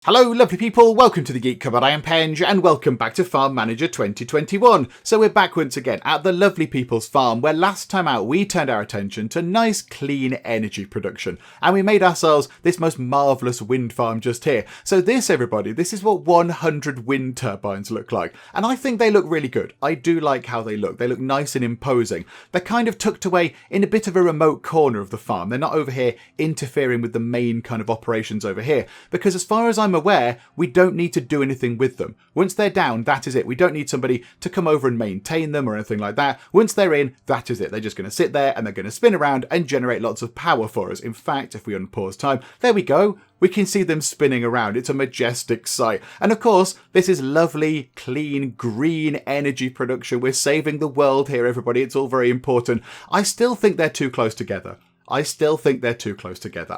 Hello lovely people, welcome to the Geek Cupboard, I am Penge and welcome back to Farm Manager 2021. So we're back once again at the lovely people's farm where last time out we turned our attention to nice clean energy production and we made ourselves this most marvellous wind farm just here. So this everybody, this is what 100 wind turbines look like and I think they look really good. I do like how they look nice and imposing. They're kind of tucked away in a bit of a remote corner of the farm. They're not over here interfering with the main kind of operations over here because as far as I'm aware, we don't need to do anything with them. Once they're down, that is it. We don't need somebody to come over and maintain them or anything like that. Once they're in, that is it. They're just going to sit there and they're going to spin around and generate lots of power for us. In fact, if we unpause time, there we go. We can see them spinning around. It's a majestic sight. And of course, this is lovely, clean, green energy production. We're saving the world here, everybody. It's all very important. I still think they're too close together. I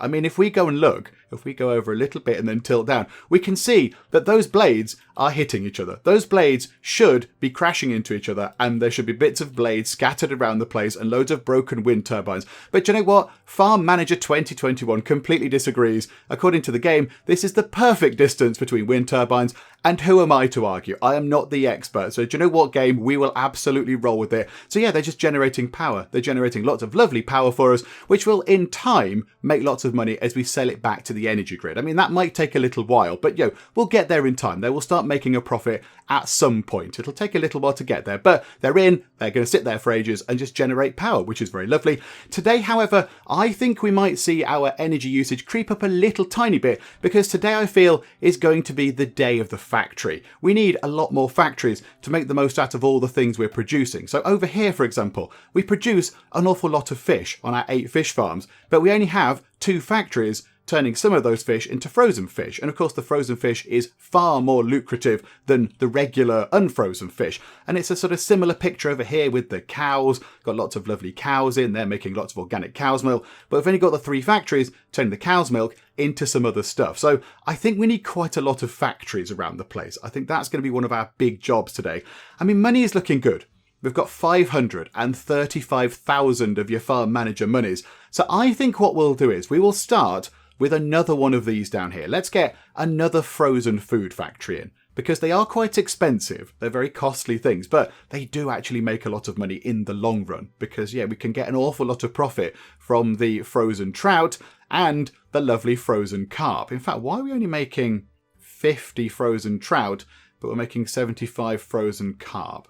mean, if we go and look, if we go over a little bit and then tilt down, we can see that those blades are hitting each other. Those blades should be crashing into each other and there should be bits of blades scattered around the place and loads of broken wind turbines. But you know what? Farm Manager 2021 completely disagrees. According to the game, this is the perfect distance between wind turbines. And who am I to argue? I am not the expert. So do you know what, game? We will absolutely roll with it. So yeah, they're just generating power. They're generating lots of lovely power for us, which will in time make lots of money as we sell it back to the energy grid. I mean, that might take a little while, but we'll get there in time. They will start making a profit at some point. It'll take a little while to get there, but they're in. They're going to sit there for ages and just generate power, which is very lovely. Today, however, I think we might see our energy usage creep up a little tiny bit because today I feel is going to be the day of the factory. We need a lot more factories to make the most out of all the things we're producing. So over here, for example, we produce an awful lot of fish on our 8 fish farms, but we only have 2 factories turning some of those fish into frozen fish. And of course, the frozen fish is far more lucrative than the regular unfrozen fish. And it's a sort of similar picture over here with the cows. Got lots of lovely cows in there making lots of organic cow's milk. But we've only got the 3 factories turning the cow's milk into some other stuff. So I think we need quite a lot of factories around the place. I think that's going to be one of our big jobs today. I mean, money is looking good. We've got 535,000 of your farm manager monies. So I think what we'll do is we will start with another one of these down here. Let's get another frozen food factory in because they are quite expensive. They're very costly things, but they do actually make a lot of money in the long run because, we can get an awful lot of profit from the frozen trout and the lovely frozen carp. In fact, why are we only making 50 frozen trout, but we're making 75 frozen carp?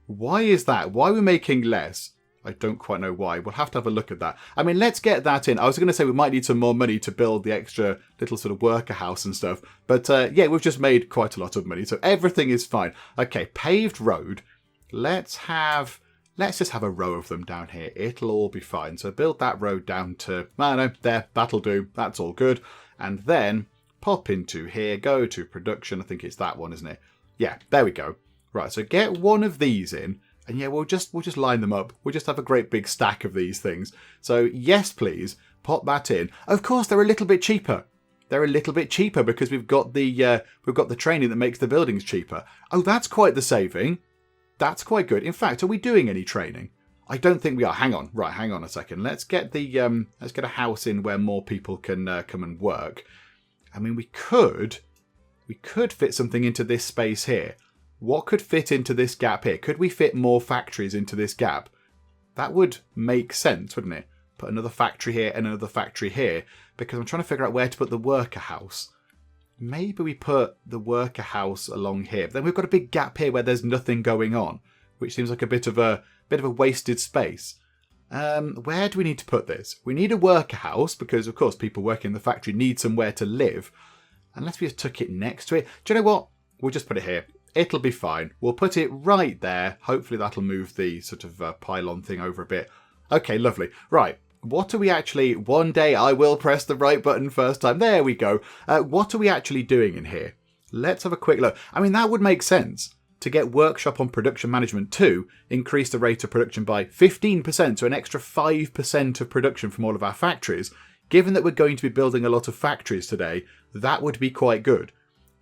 Why is that? Why are we making less? I don't quite know why. We'll have to have a look at that. I mean, let's get that in. I was going to say we might need some more money to build the extra little sort of worker house and stuff. But we've just made quite a lot of money. So everything is fine. Okay, paved road. Let's just have a row of them down here. It'll all be fine. So build that road down to, there, that'll do. That's all good. And then pop into here, go to production. I think it's that one, isn't it? Yeah, there we go. Right, so get one of these in. And we'll just line them up. We'll just have a great big stack of these things. So yes, please, pop that in. Of course, they're a little bit cheaper. They're a little bit cheaper because we've got the training that makes the buildings cheaper. Oh, that's quite the saving. That's quite good. In fact, are we doing any training? I don't think we are. Hang on. Right, hang on a second. Let's get a house in where more people can come and work. I mean, we could fit something into this space here. What could fit into this gap here? Could we fit more factories into this gap? That would make sense, wouldn't it? Put another factory here and another factory here, because I'm trying to figure out where to put the worker house. Maybe we put the worker house along here. But then we've got a big gap here where there's nothing going on, which seems like a bit of a wasted space. Where do we need to put this? We need a worker house because, of course, people working in the factory need somewhere to live. Unless we just took it next to it. Do you know what? We'll just put it here. It'll be fine. We'll put it right there. Hopefully that'll move the sort of pylon thing over a bit. Okay, lovely. Right. What are we actually... One day I will press the right button first time. There we go. What are we actually doing in here? Let's have a quick look. I mean, that would make sense. To get workshop on production management 2, increase the rate of production by 15%, so an extra 5% of production from all of our factories. Given that we're going to be building a lot of factories today, that would be quite good.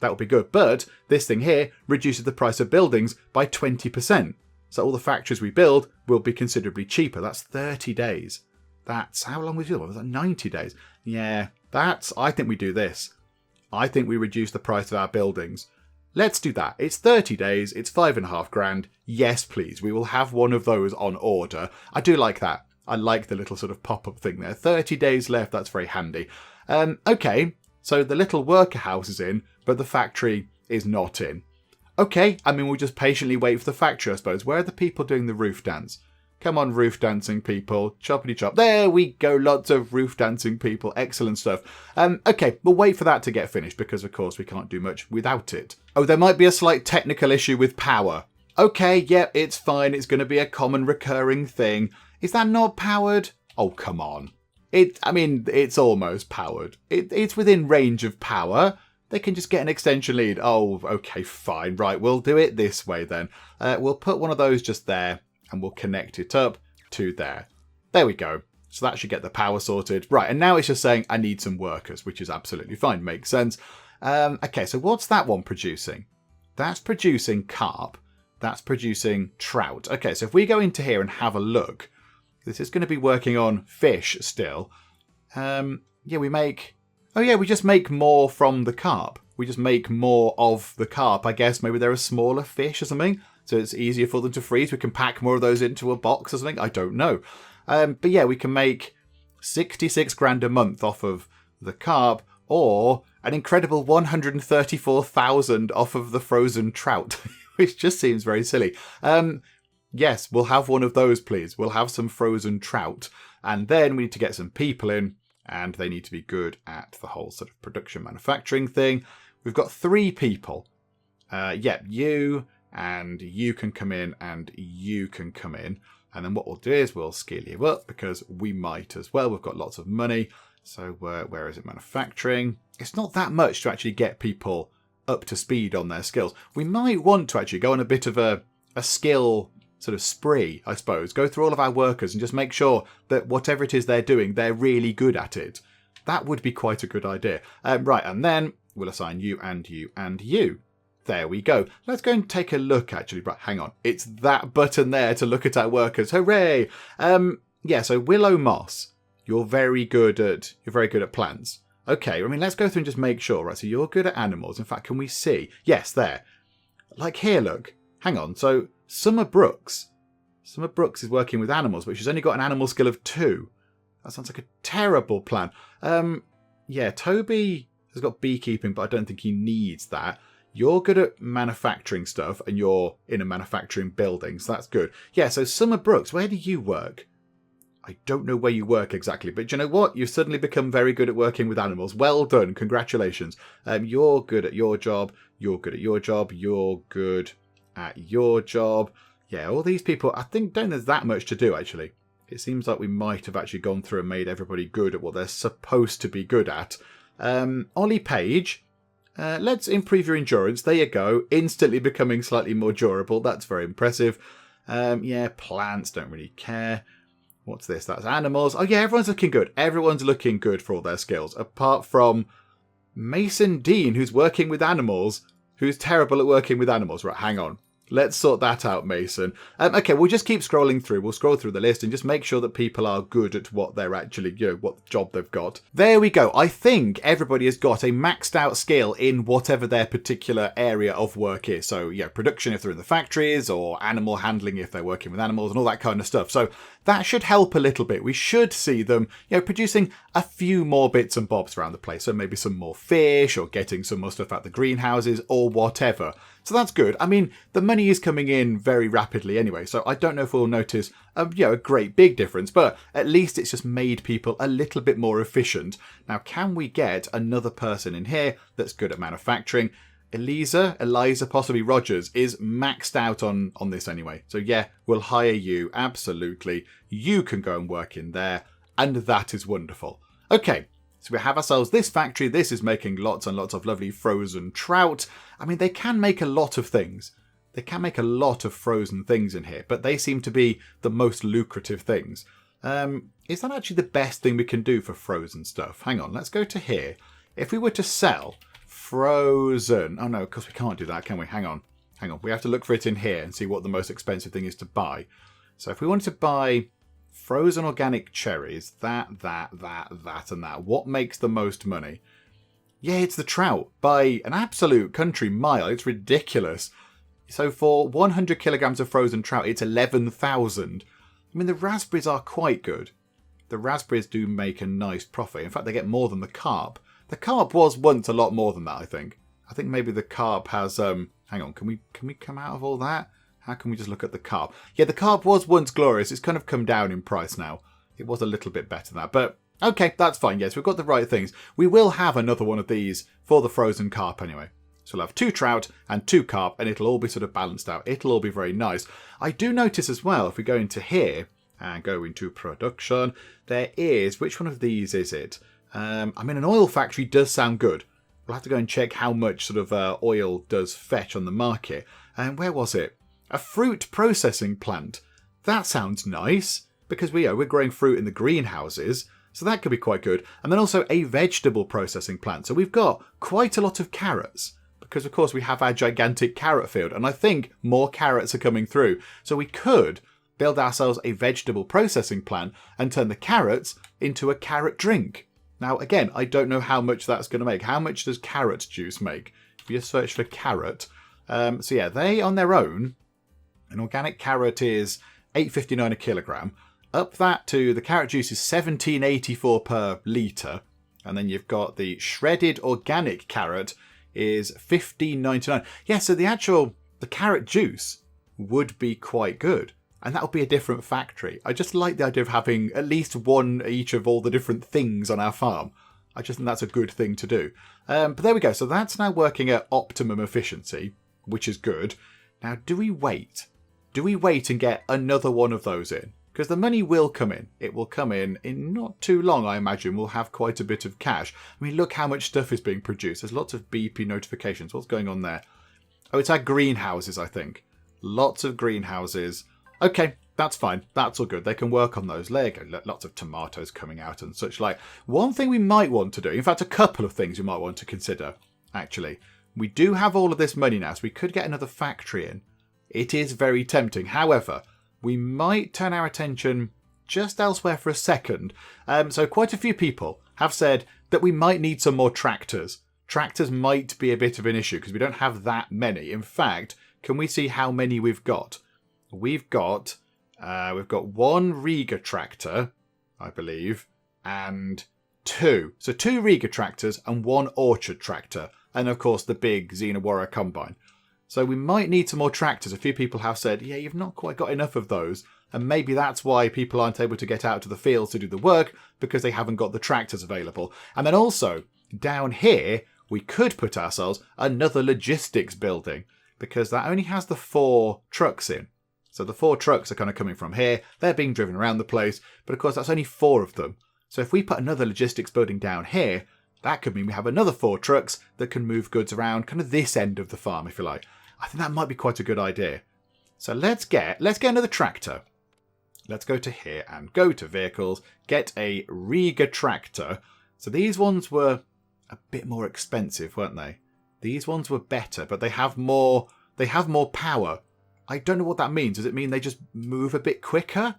That would be good. But this thing here reduces the price of buildings by 20%. So all the factories we build will be considerably cheaper. That's 30 days. That's how long we do it? Was that 90 days? Yeah, I think we do this. I think we reduce the price of our buildings. Let's do that. It's 30 days. It's 5.5 grand. Yes, please. We will have one of those on order. I do like that. I like the little sort of pop-up thing there. 30 days left. That's very handy. Okay, so the little worker house is in, but the factory is not in. Okay, I mean, we'll just patiently wait for the factory, I suppose. Where are the people doing the roof dance? Come on, roof dancing people. Choppity chop. There we go. Lots of roof dancing people. Excellent stuff. Okay, we'll wait for that to get finished because, of course, we can't do much without it. Oh, there might be a slight technical issue with power. Okay, yep, it's fine. It's going to be a common recurring thing. Is that not powered? Oh, come on. It's almost powered. It's within range of power. They can just get an extension lead. Oh, okay, fine. Right, we'll do it this way then. We'll put one of those just there. And we'll connect it up to there. There we go. So that should get the power sorted. Right, and now it's just saying I need some workers, which is absolutely fine. Makes sense. Okay, so what's that one producing? That's producing carp. That's producing trout. Okay, so if we go into here and have a look, this is going to be working on fish still. Yeah, we just make more from the carp. We just make more of the carp. I guess maybe there are smaller fish or something. So it's easier for them to freeze. We can pack more of those into a box or something. I don't know. But yeah, we can make 66 grand a month off of the carp or an incredible 134,000 off of the frozen trout, which just seems very silly. Yes, we'll have one of those, please. We'll have some frozen trout. And then we need to get some people in and they need to be good at the whole sort of production manufacturing thing. We've got 3 people. You... And you can come in and you can come in. And then what we'll do is we'll scale you up because we might as well. We've got lots of money. So where is it? Manufacturing. It's not that much to actually get people up to speed on their skills. We might want to actually go on a bit of a skill sort of spree, I suppose. Go through all of our workers and just make sure that whatever it is they're doing, they're really good at it. That would be quite a good idea. Right, and then we'll assign you and you and you. There we go. Let's go and take a look, actually. Right, hang on. It's that button there to look at our workers. Hooray! Yeah, so Willow Moss, you're very good at plants. Okay, I mean, let's go through and just make sure. Right, so you're good at animals. In fact, can we see? Yes, there. Like here, look. Hang on. So Summer Brooks is working with animals, but she's only got an animal skill of 2. That sounds like a terrible plan. Yeah, Toby has got beekeeping, but I don't think he needs that. You're good at manufacturing stuff, and you're in a manufacturing building, so that's good. Yeah, so Summer Brooks, where do you work? I don't know where you work exactly, but you know what? You've suddenly become very good at working with animals. Well done. Congratulations. You're good at your job. You're good at your job. You're good at your job. Yeah, all these people, I don't think there's that much to do, actually. It seems like we might have actually gone through and made everybody good at what they're supposed to be good at. Ollie Page... let's improve your endurance. There you go. Instantly becoming slightly more durable. That's very impressive. Yeah, plants, don't really care. What's this? That's animals. Oh yeah, everyone's looking good. Everyone's looking good for all their skills. Apart from Mason Dean, who's working with animals, who's terrible at working with animals. Right, hang on. Let's sort that out, Mason. Okay, we'll just keep scrolling through. We'll scroll through the list and just make sure that people are good at what they're actually, what job they've got. There we go. I think everybody has got a maxed out skill in whatever their particular area of work is. So, yeah, production if they're in the factories, or animal handling if they're working with animals and all that kind of stuff. So that should help a little bit. We should see them, producing a few more bits and bobs around the place. So maybe some more fish or getting some more stuff out the greenhouses or whatever. So that's good. I mean, the money is coming in very rapidly anyway, so I don't know if we'll notice a great big difference, but at least it's just made people a little bit more efficient. Now, can we get another person in here that's good at manufacturing? Eliza, possibly Rogers, is maxed out on this anyway. So yeah, we'll hire you, absolutely. You can go and work in there, and that is wonderful. Okay. So we have ourselves this factory. This is making lots and lots of lovely frozen trout. I mean, they can make a lot of things. They can make a lot of frozen things in here, but they seem to be the most lucrative things. Is that actually the best thing we can do for frozen stuff? Hang on, let's go to here. If we were to sell frozen... Oh, no, of course we can't do that, can we? Hang on. We have to look for it in here and see what the most expensive thing is to buy. So if we wanted to buy... frozen organic cherries, that, and that. What makes the most money? Yeah, it's the trout by an absolute country mile. It's ridiculous. So for 100 kilograms of frozen trout, it's 11,000. I mean, the raspberries are quite good. The raspberries do make a nice profit. In fact, they get more than the carp. The carp was once a lot more than that, I think. I think maybe the carp has... hang on, can we come out of all that? How can we just look at the carp? Yeah, the carp was once glorious. It's kind of come down in price now. It was a little bit better than that, but... Okay, that's fine. Yes, we've got the right things. We will have another one of these for the frozen carp anyway. So we'll have 2 trout and 2 carp, and it'll all be sort of balanced out. It'll all be very nice. I do notice as well, if we go into here and go into production, there is... Which one of these is it? I mean, an oil factory does sound good. We'll have to go and check how much sort of oil does fetch on the market. And where was it? A fruit processing plant. That sounds nice, because we're growing fruit in the greenhouses. So that could be quite good. And then also a vegetable processing plant. So we've got quite a lot of carrots. Because, of course, we have our gigantic carrot field. And I think more carrots are coming through. So we could build ourselves a vegetable processing plant and turn the carrots into a carrot drink. Now, again, I don't know how much that's going to make. How much does carrot juice make? If you just search for carrot. So, yeah, they on their own, an organic carrot is $8.59 a kilogram. Up that to the carrot juice is $17.84 per litre. And then you've got the shredded organic carrot is $15.99. Yeah, so the carrot juice would be quite good. And that would be a different factory. I just like the idea of having at least one each of all the different things on our farm. I just think that's a good thing to do. But there we go. So that's now working at optimum efficiency, which is good. Now, do we wait? Do we wait and get another one of those in? Because the money will come in. It will come in not too long, I imagine. We'll have quite a bit of cash. I mean, look how much stuff is being produced. There's lots of BP notifications. What's going on there? Oh, it's our greenhouses, I think. Lots of greenhouses. Okay, that's fine. That's all good. They can work on those. There you go. Lots of tomatoes coming out and such like. One thing we might want to do, in fact, a couple of things we might want to consider, actually. We do have all of this money now, so we could get another factory in. It is very tempting. However, we might turn our attention just elsewhere for a second. So quite a few people have said that we might need some more tractors. Tractors might be a bit of an issue because we don't have that many. In fact, can we see how many we've got? We've got 1 Riga tractor, I believe, and 2. So 2 Riga tractors and 1 Orchard tractor. And of course the big Xenowara combine. So we might need some more tractors. A few people have said, yeah, you've not quite got enough of those. And maybe that's why people aren't able to get out to the fields to do the work, because they haven't got the tractors available. And then also, down here, we could put ourselves another logistics building, because that only has the 4 trucks in. So the 4 trucks are kind of coming from here. They're being driven around the place. But of course, that's only 4 of them. So if we put another logistics building down here, that could mean we have another 4 trucks that can move goods around kind of this end of the farm, if you like. I think that might be quite a good idea. So let's get another tractor. Let's go to here and go to vehicles, get a Riga tractor. So these ones were a bit more expensive, weren't they? These ones were better, but they have more power. I don't know what that means. Does it mean they just move a bit quicker?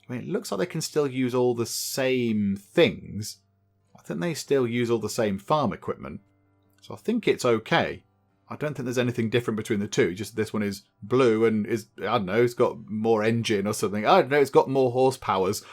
I mean, it looks like they can still use all the same things. I think they still use all the same farm equipment. So I think it's okay. I don't think there's anything different between the two. Just this one is blue and is, I don't know, it's got more engine or something. I don't know, it's got more horsepowers.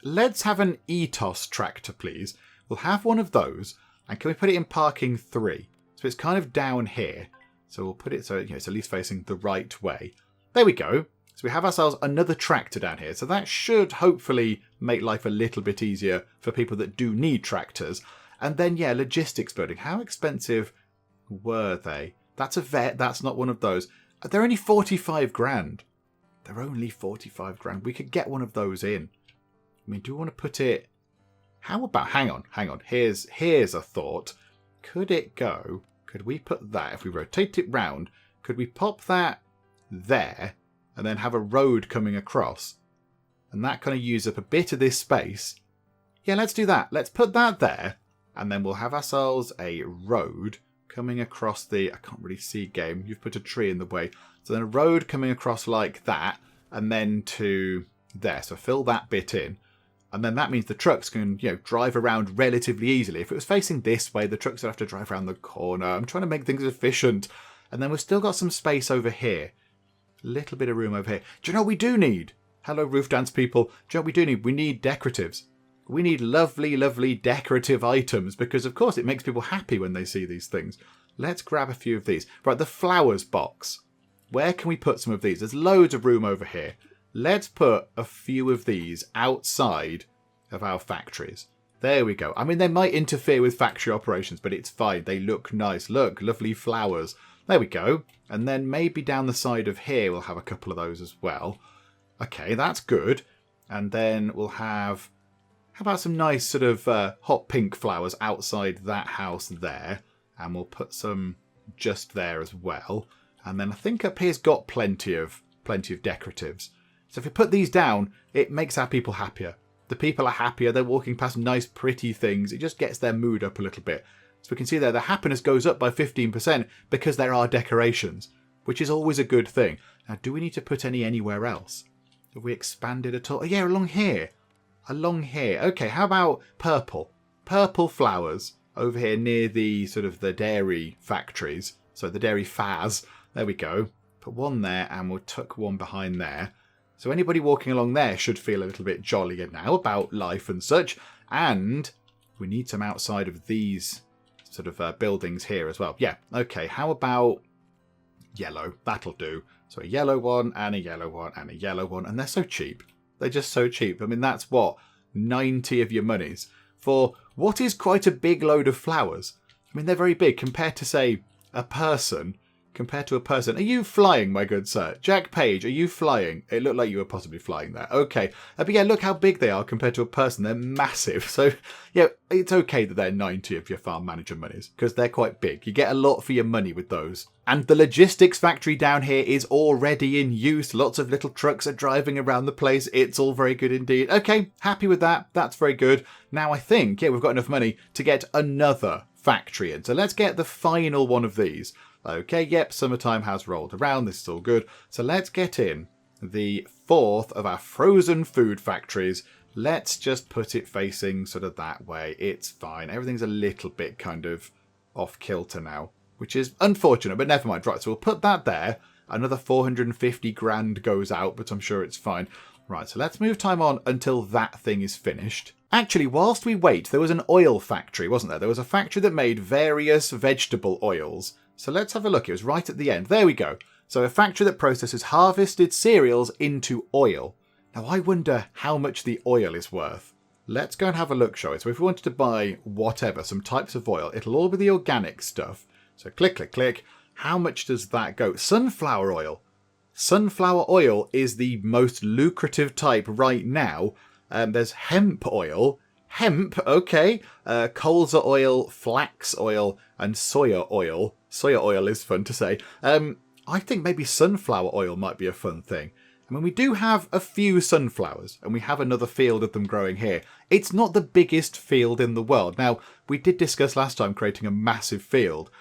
Let's have an ETOS tractor, please. We'll have one of those. And can we put it in parking 3? So it's kind of down here. So we'll put it so it's at least facing the right way. There we go. So we have ourselves another tractor down here. So that should hopefully make life a little bit easier for people that do need tractors. And then, yeah, logistics building. How expensive were they? That's a vet. That's not one of those. They're only 45 grand. They're only 45 grand. We could get one of those in. I mean, do we want to put it... How about... Hang on. Here's a thought. Could it go... Could we put that, if we rotate it round, could we pop that there and then have a road coming across? And that kind of use up a bit of this space. Yeah, let's do that. Let's put that there. And then we'll have ourselves a road coming across the... I can't really see, game. You've put a tree in the way. So then a road coming across like that. And then to there. So fill that bit in. And then that means the trucks can, drive around relatively easily. If it was facing this way, the trucks would have to drive around the corner. I'm trying to make things efficient. And then we've still got some space over here. A little bit of room over here. Do you know what we do need? Hello, roof dance people. Do you know what we do need? We need decoratives. We need lovely, lovely decorative items because, of course, it makes people happy when they see these things. Let's grab a few of these. Right, the flowers box. Where can we put some of these? There's loads of room over here. Let's put a few of these outside of our factories. There we go. I mean, they might interfere with factory operations, but it's fine. They look nice. Look, lovely flowers. There we go. And then maybe down the side of here, we'll have a couple of those as well. Okay, that's good. And then we'll have... How about some nice sort of hot pink flowers outside that house there? And we'll put some just there as well. And then I think up here's got plenty of decoratives. So if we put these down, it makes our people happier. The people are happier. They're walking past nice, pretty things. It just gets their mood up a little bit. So we can see there the happiness goes up by 15% because there are decorations, which is always a good thing. Now, do we need to put any anywhere else? Have we expanded at all? Oh, yeah, along here. Along here. Okay, how about purple? Purple flowers over here near the sort of the dairy factories. So the dairy faz. There we go. Put one there and we'll tuck one behind there. So anybody walking along there should feel a little bit jollier now about life and such. And we need some outside of these sort of buildings here as well. Yeah, okay. How about yellow? That'll do. So a yellow one and a yellow one and a yellow one. And they're so cheap. They're just so cheap. I mean, that's what? 90 of your monies for what is quite a big load of flowers. I mean, they're very big compared to, say, a person. Compared to a person. Are you flying, my good sir? Jack Page, are you flying? It looked like you were possibly flying there. Okay. But yeah, look how big they are compared to a person. They're massive. So, yeah, it's okay that they're 90 of your farm manager monies because they're quite big. You get a lot for your money with those. And the logistics factory down here is already in use. Lots of little trucks are driving around the place. It's all very good indeed. Okay, happy with that. That's very good. Now I think, yeah, we've got enough money to get another factory in. So let's get the final one of these. Okay, yep, summertime has rolled around. This is all good. So let's get in the fourth of our frozen food factories. Let's just put it facing sort of that way. It's fine. Everything's a little bit kind of off kilter now, which is unfortunate, but never mind. Right, so we'll put that there. Another 450 grand goes out, but I'm sure it's fine. Right, so let's move time on until that thing is finished. Actually, whilst we wait, there was an oil factory, wasn't there? There was a factory that made various vegetable oils. So let's have a look. It was right at the end. There we go. So a factory that processes harvested cereals into oil. Now, I wonder how much the oil is worth. Let's go and have a look, shall we? So if we wanted to buy whatever, some types of oil, it'll all be the organic stuff. So click, click, click. How much does that go? Sunflower oil. Sunflower oil is the most lucrative type right now. There's hemp oil. Hemp, okay. Colza oil, flax oil, and soya oil. Soya oil is fun to say. I think maybe sunflower oil might be a fun thing. I mean, we do have a few sunflowers, and we have another field of them growing here. It's not the biggest field in the world. Now, we did discuss last time creating a massive field.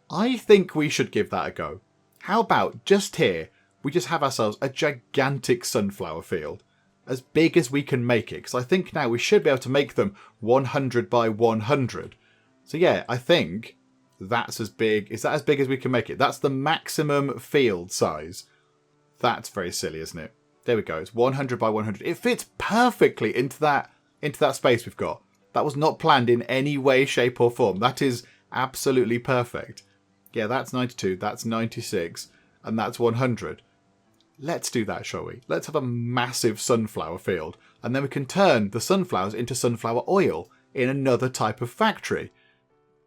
I think we should give that a go. How about just here, we just have ourselves a gigantic sunflower field. As big as we can make it, because I think now we should be able to make them 100 by 100. So yeah, I think that's as big. Is that as big as we can make it? That's the maximum field size. That's very silly, isn't it? There we go. It's 100 by 100. It fits perfectly into that space we've got. That was not planned in any way, shape or form. That is absolutely perfect. Yeah, that's 92. That's 96. And that's 100. Let's do that, shall we? Let's have a massive sunflower field. And then we can turn the sunflowers into sunflower oil in another type of factory.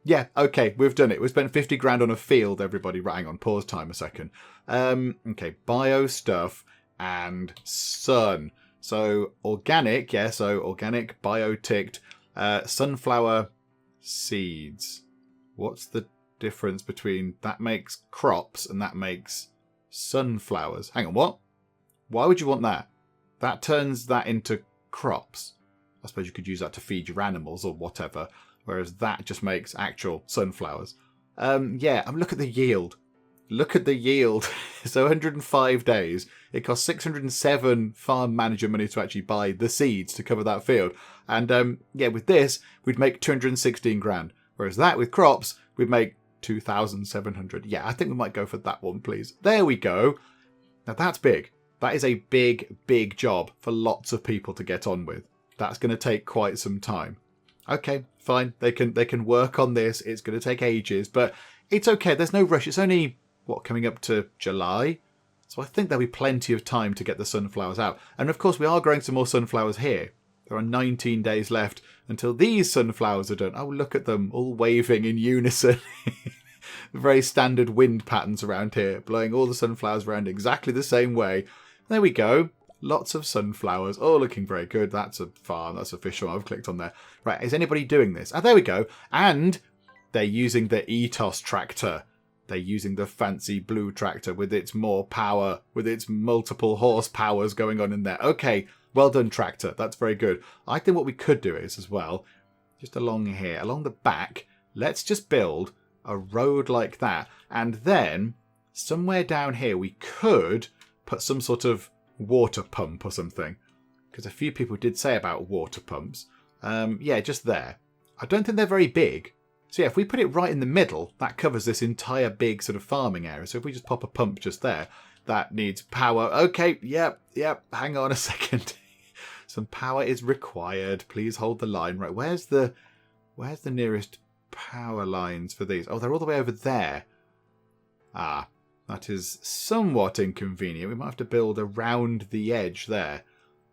Yeah, okay, we've done it. We spent 50 grand on a field, everybody. Right, hang on, pause time a second. Okay, bio stuff and sun. So organic, yeah, so organic, bio ticked. Sunflower seeds. What's the difference between that makes crops and that makes sunflowers? Hang on, what? Why would you want that? That turns that into crops. I suppose you could use that to feed your animals or whatever. Whereas that just makes actual sunflowers. Yeah, look at the yield. Look at the yield. So 105 days. It costs 607 farm manager money to actually buy the seeds to cover that field. And yeah, with this, we'd make 216 grand. Whereas that with crops, we'd make 2,700. Yeah, I think we might go for that one, please. There we go. Now that's big. That is a big, big job for lots of people to get on with. That's going to take quite some time. Okay, fine. They can work on this. It's going to take ages, but it's okay. There's no rush. It's only, coming up to July? So I think there'll be plenty of time to get the sunflowers out. And of course, we are growing some more sunflowers here. There are 19 days left until these sunflowers are done. Oh, look at them all waving in unison. Very standard wind patterns around here, blowing all the sunflowers around exactly the same way. There we go. Lots of sunflowers, all looking very good. That's a farm, that's official. I've clicked on there. Right, is anybody doing this? Oh, there we go. And they're using the Ethos tractor. They're using the fancy blue tractor with its more power, with its multiple horsepowers going on in there. Okay, well done, tractor. That's very good. I think what we could do is, as well, just along here, along the back, let's just build a road like that. And then, somewhere down here, we could put some sort of water pump or something, because a few people did say about water pumps. Yeah, just there. I don't think they're very big. So yeah, if we put it right in the middle, that covers this entire big sort of farming area. So if we just pop a pump just there, that needs power. Okay, yep, hang on a second. Some power is required. Please hold the line. Right, where's the nearest power lines for these? Oh, they're all the way over there. Ah, that is somewhat inconvenient. We might have to build around the edge there.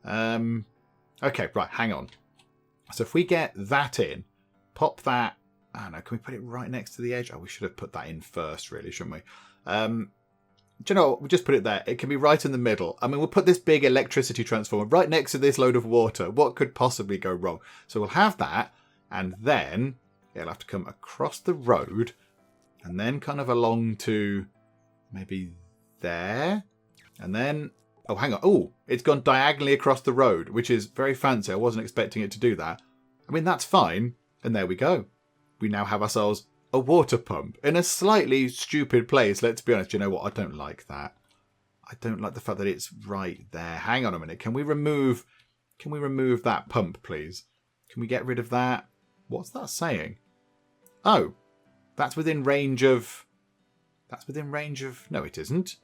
Okay, right, hang on. So if we get that in, pop that. I don't know, can we put it right next to the edge? Oh, we should have put that in first, really, shouldn't we? Do you know what? We'll just put it there. It can be right in the middle. I mean, we'll put this big electricity transformer right next to this load of water. What could possibly go wrong? So we'll have that, and then it'll have to come across the road, and then kind of along to maybe there, and then, oh, hang on. Oh, it's gone diagonally across the road, which is very fancy. I wasn't expecting it to do that. I mean, that's fine. And there we go. We now have ourselves a water pump in a slightly stupid place. Let's be honest. You know what? I don't like that. I don't like the fact that it's right there. Hang on a minute. Can we remove that pump, please? Can we get rid of that? What's that saying? Oh, that's within range of... No, it isn't.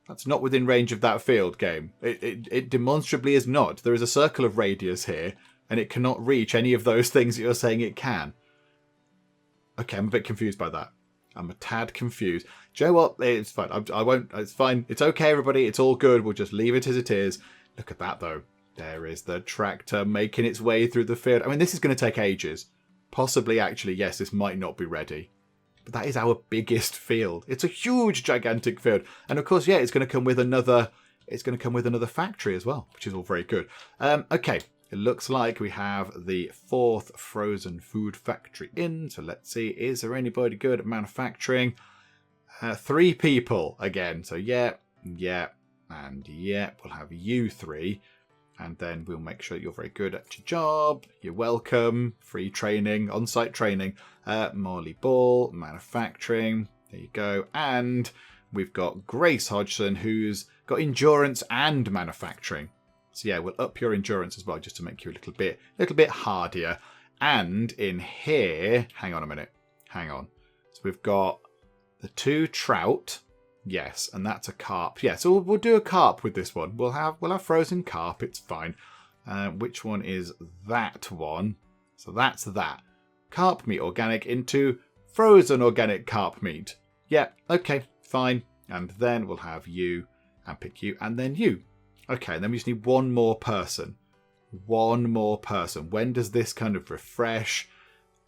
That's not within range of that field, game. It demonstrably is not. There is a circle of radius here, and it cannot reach any of those things that you're saying it can. Okay, I'm a bit confused by that. I'm a tad confused. Do you know what? It's fine. I won't. It's fine. It's okay, everybody. It's all good. We'll just leave it as it is. Look at that, though. There is the tractor making its way through the field. I mean, this is going to take ages. Possibly, actually, yes, this might not be ready. But that is our biggest field. It's a huge, gigantic field. And of course, yeah, it's going to come with another... It's going to come with another factory as well, which is all very good. Okay, it looks like we have the 4th frozen food factory in. So let's see, is there anybody good at manufacturing? 3 people again. So yeah, and yeah. We'll have you 3. And then we'll make sure you're very good at your job. You're welcome. Free training, on-site training. Marley Ball, manufacturing. There you go. And we've got Grace Hodgson, who's got endurance and manufacturing. So yeah, we'll up your endurance as well, just to make you a little bit hardier. And in here, hang on a minute. Hang on. So we've got the 2 trout. Yes, and that's a carp. Yeah, so we'll do a carp with this one. We'll have frozen carp. It's fine. Which one is that one? So that's that. Carp meat organic into frozen organic carp meat. Yeah, okay, fine. And then we'll have you and pick you and then you. Okay, and then we just need one more person. One more person. When does this kind of refresh?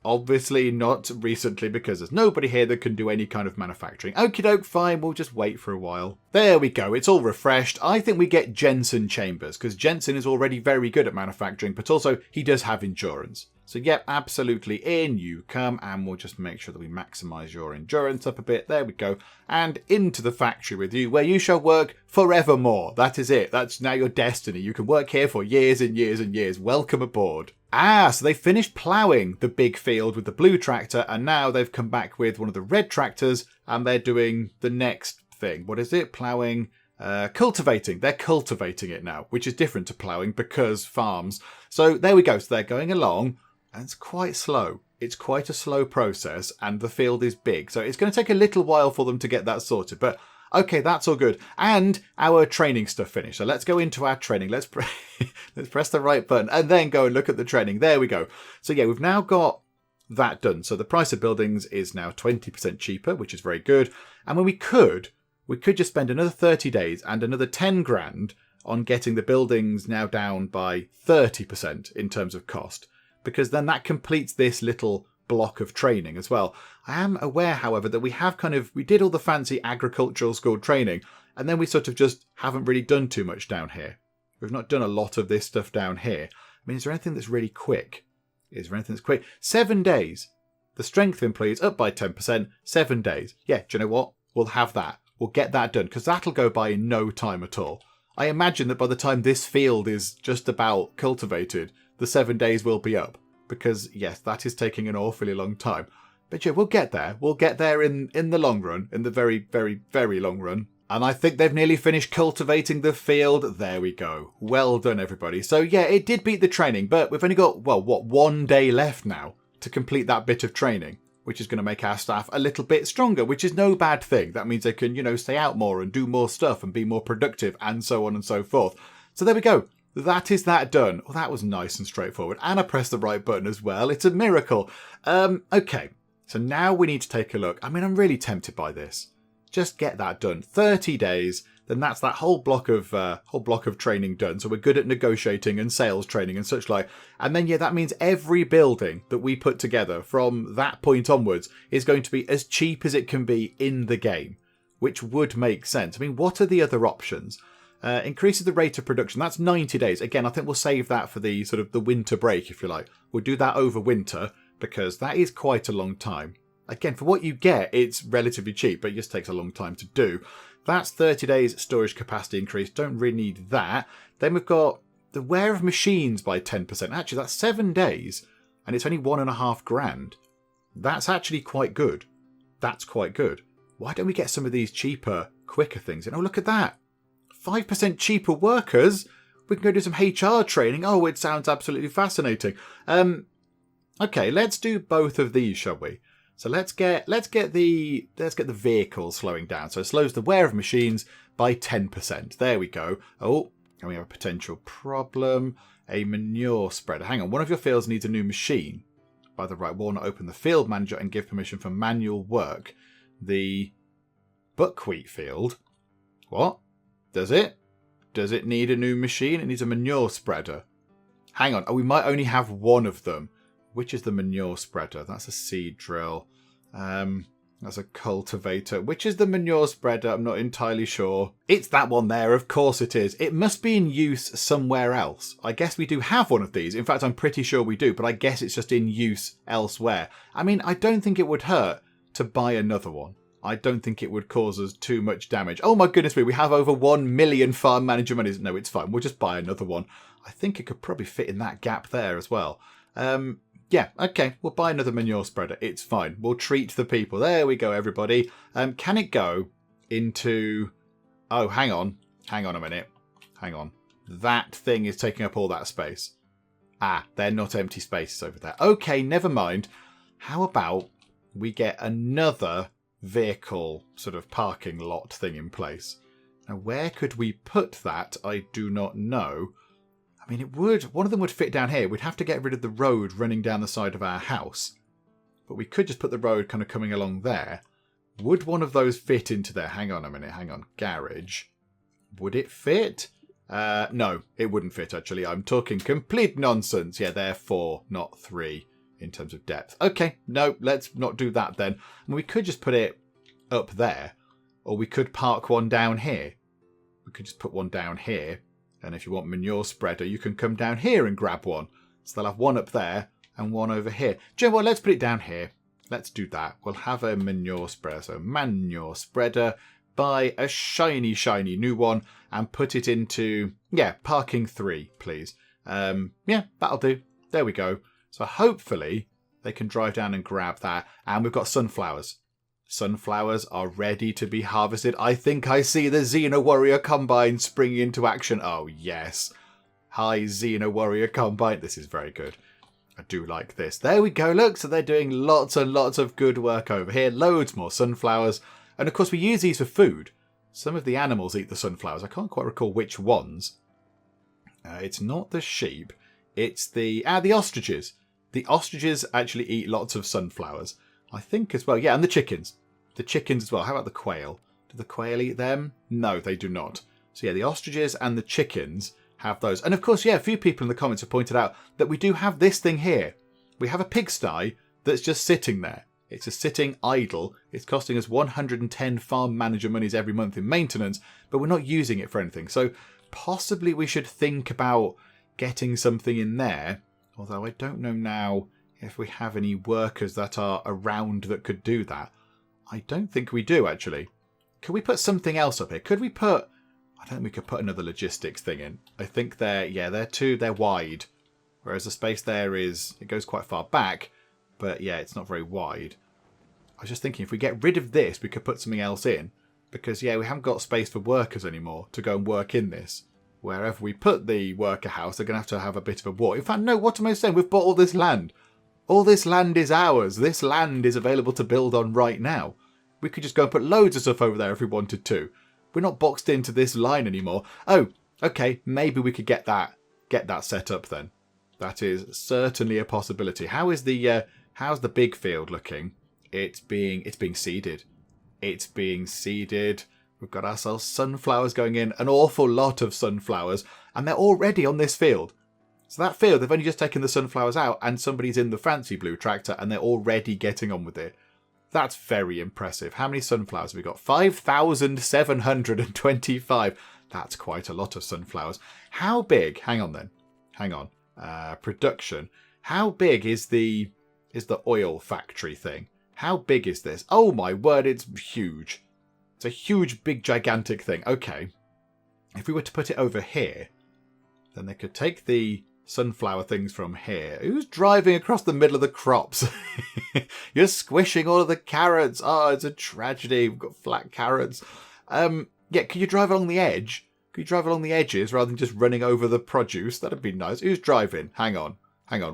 Obviously not recently, because there's nobody here that can do any kind of manufacturing. Okie doke, fine, we'll just wait for a while. There we go, it's all refreshed. I think we get Jensen Chambers, because Jensen is already very good at manufacturing, but also he does have endurance. So yep, absolutely in you come, and we'll just make sure that we maximise your endurance up a bit. There we go. And into the factory with you, where you shall work forevermore. That is it. That's now your destiny. You can work here for years and years and years. Welcome aboard. Ah, so they finished ploughing the big field with the blue tractor, and now they've come back with one of the red tractors, and they're doing the next thing. What is it? Ploughing, cultivating. They're cultivating it now, which is different to ploughing because farms. So there we go. So they're going along and it's quite slow. It's quite a slow process and the field is big. So it's going to take a little while for them to get that sorted. But okay, that's all good. And our training stuff finished. So let's go into our training. Let's press the right button and then go and look at the training. There we go. So yeah, we've now got that done. So the price of buildings is now 20% cheaper, which is very good. And when we could just spend another 30 days and another 10 grand on getting the buildings now down by 30% in terms of cost, because then that completes this little block of training as well. I am aware, however, that we did all the fancy agricultural school training and then we sort of just haven't really done too much down here. We've not done a lot of this stuff down here. I mean, is there anything that's really quick? 7 days. The strength of employees up by 10%, 7 days. Yeah, do you know what? We'll have that. We'll get that done because that'll go by in no time at all. I imagine that by the time this field is just about cultivated, the 7 days will be up. Because, yes, that is taking an awfully long time. But yeah, we'll get there. We'll get there in the long run, in the very, very, very long run. And I think they've nearly finished cultivating the field. There we go. Well done, everybody. So yeah, it did beat the training, but we've only got, 1 day left now to complete that bit of training, which is going to make our staff a little bit stronger, which is no bad thing. That means they can, stay out more and do more stuff and be more productive and so on and so forth. So there we go. That is that done. Well, that was nice and straightforward. And I pressed the right button as well. It's a miracle. Okay, so now we need to take a look. I mean, I'm really tempted by this. Just get that done. 30 days, then that's that whole block of training done. So we're good at negotiating and sales training and such like. And then, yeah, that means every building that we put together from that point onwards is going to be as cheap as it can be in the game, which would make sense. I mean, what are the other options? Increases the rate of production. That's 90 days. Again, I think we'll save that for the sort of the winter break, if you like. We'll do that over winter because that is quite a long time. Again, for what you get, it's relatively cheap, but it just takes a long time to do. That's 30 days storage capacity increase. Don't really need that. Then we've got the wear of machines by 10%. Actually, that's 7 days and it's only 1.5 grand. That's actually quite good. That's quite good. Why don't we get some of these cheaper, quicker things? And oh, look at that. 5% cheaper workers. We can go do some HR training. Oh, it sounds absolutely fascinating. Okay, let's do both of these, shall we? So let's get the vehicles slowing down. So it slows the wear of machines by 10%. There we go. Oh, and we have a potential problem. A manure spreader. Hang on, one of your fields needs a new machine. By the right, we'll open the field manager and give permission for manual work. The buckwheat field. What? Does it? Does it need a new machine? It needs a manure spreader. Hang on. Oh, we might only have one of them. Which is the manure spreader? That's a seed drill. That's a cultivator. Which is the manure spreader? I'm not entirely sure. It's that one there. Of course it is. It must be in use somewhere else. I guess we do have one of these. In fact, I'm pretty sure we do, but I guess it's just in use elsewhere. I mean, I don't think it would hurt to buy another one. I don't think it would cause us too much damage. Oh my goodness me, we have over 1 million farm manager monies. No, it's fine. We'll just buy another one. I think it could probably fit in that gap there as well. Yeah, okay, we'll buy another manure spreader. It's fine. We'll treat the people. There we go, everybody. Can it go into... Oh, hang on. Hang on a minute. Hang on. That thing is taking up all that space. Ah, they're not empty spaces over there. Okay, never mind. How about we get another vehicle sort of parking lot thing in place? Now, where could we put that? I do not know. I mean, one of them would fit down here. We'd have to get rid of the road running down the side of our house. But we could just put the road kind of coming along there. Would one of those fit into there? Hang on a minute. Hang on. Garage. Would it fit? No, it wouldn't fit, actually. I'm talking complete nonsense. Yeah, they're 4, not 3 in terms of depth. Okay, no, let's not do that then. And we could just put it up there. Or we could park one down here. We could just put one down here. And if you want manure spreader, you can come down here and grab one. So they'll have one up there and one over here. Do you know what? Let's put it down here. Let's do that. We'll have a manure spreader. So manure spreader. Buy a shiny, shiny new one and put it into, yeah, parking 3, please. Yeah, that'll do. There we go. So hopefully they can drive down and grab that. And we've got sunflowers. Sunflowers are ready to be harvested. I think I see the Xeno Warrior Combine springing into action. Oh, yes. Hi, Xeno Warrior Combine. This is very good. I do like this. There we go. Look, so they're doing lots and lots of good work over here. Loads more sunflowers. And, of course, we use these for food. Some of the animals eat the sunflowers. I can't quite recall which ones. It's not the sheep. It's the ostriches. The ostriches actually eat lots of sunflowers. I think as well. Yeah, and the chickens. The chickens as well. How about the quail? Do the quail eat them? No, they do not. So yeah, the ostriches and the chickens have those. And of course, yeah, a few people in the comments have pointed out that we do have this thing here. We have a pigsty that's just sitting there. It's just sitting idle. It's costing us 110 farm manager monies every month in maintenance, but we're not using it for anything. So possibly we should think about getting something in there. Although I don't know now if we have any workers that are around that could do that. I don't think we do, actually. Could we put something else up here? Could we put... I don't think we could put another logistics thing in. I think they're wide. Whereas the space there is... It goes quite far back. But yeah, it's not very wide. I was just thinking if we get rid of this, we could put something else in. Because yeah, we haven't got space for workers anymore to go and work in this. Wherever we put the worker house, they're going to have a bit of a war. In fact, no, what am I saying? We've bought all this land. All this land is ours. This land is available to build on right now. We could just go and put loads of stuff over there if we wanted to. We're not boxed into this line anymore. Oh, okay, maybe we could get that set up then. That is certainly a possibility. How's the big field looking? It's being seeded. It's being seeded. We've got ourselves sunflowers going in, an awful lot of sunflowers, and they're already on this field. So that field, they've only just taken the sunflowers out and somebody's in the fancy blue tractor and they're already getting on with it. That's very impressive. How many sunflowers have we got? 5,725. That's quite a lot of sunflowers. How big? Hang on then. Hang on. Production. How big is the oil factory thing? How big is this? Oh my word, it's huge. It's a huge, big, gigantic thing. Okay. If we were to put it over here, then they could take the sunflower things from here. Who's driving across the middle of the crops? You're squishing all of the carrots. Oh, it's a tragedy. We've got flat carrots. Yeah, can you drive along the edge? Can you drive along the edges rather than just running over the produce? That'd be nice. Who's driving? Hang on.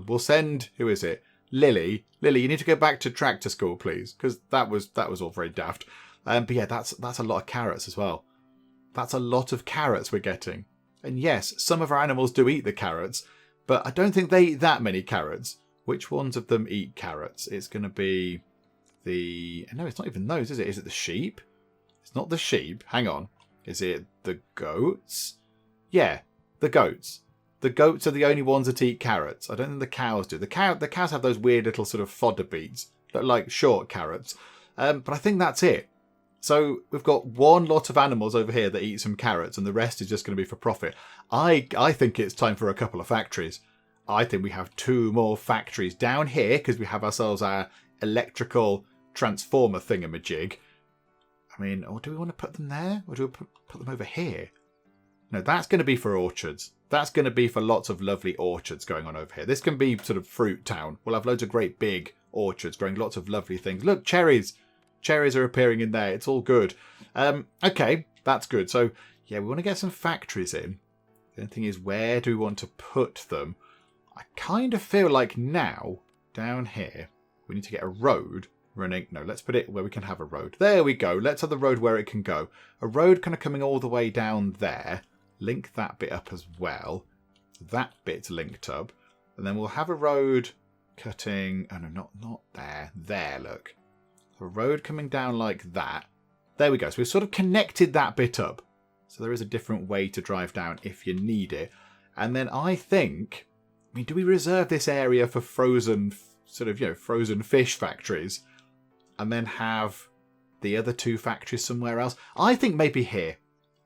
We'll send... Who is it? Lily. Lily, you need to go back to tractor school, please. Because that was all very daft. But yeah, that's a lot of carrots as well. That's a lot of carrots we're getting. And yes, some of our animals do eat the carrots, but I don't think they eat that many carrots. Which ones of them eat carrots? It's going to be the... No, it's not even those, is it? Is it the sheep? It's not the sheep. Hang on. Is it the goats? Yeah, the goats. The goats are the only ones that eat carrots. I don't think the cows do. The cows have those weird little sort of fodder beets that are like short carrots. But I think that's it. So we've got one lot of animals over here that eat some carrots and the rest is just going to be for profit. I think it's time for a couple of factories. I think we have 2 more factories down here because we have ourselves our electrical transformer thingamajig. I mean, or do we want to put them there? Or do we put them over here? No, that's going to be for orchards. That's going to be for lots of lovely orchards going on over here. This can be sort of fruit town. We'll have loads of great big orchards growing lots of lovely things. Look, cherries. Cherries are appearing in there. It's all good. Okay, that's good. So, yeah, we want to get some factories in. The only thing is, where do we want to put them? I kind of feel like now, down here, we need to get a road running. No, let's put it where we can have a road. There we go. Let's have the road where it can go. A road kind of coming all the way down there. Link that bit up as well. That bit's linked up. And then we'll have a road cutting... Oh, no, not there. There, look. A road coming down like that. There we go. So we've sort of connected that bit up. So there is a different way to drive down if you need it. And then I think... I mean, do we reserve this area for frozen, frozen fish factories? And then have the other 2 factories somewhere else? I think maybe here.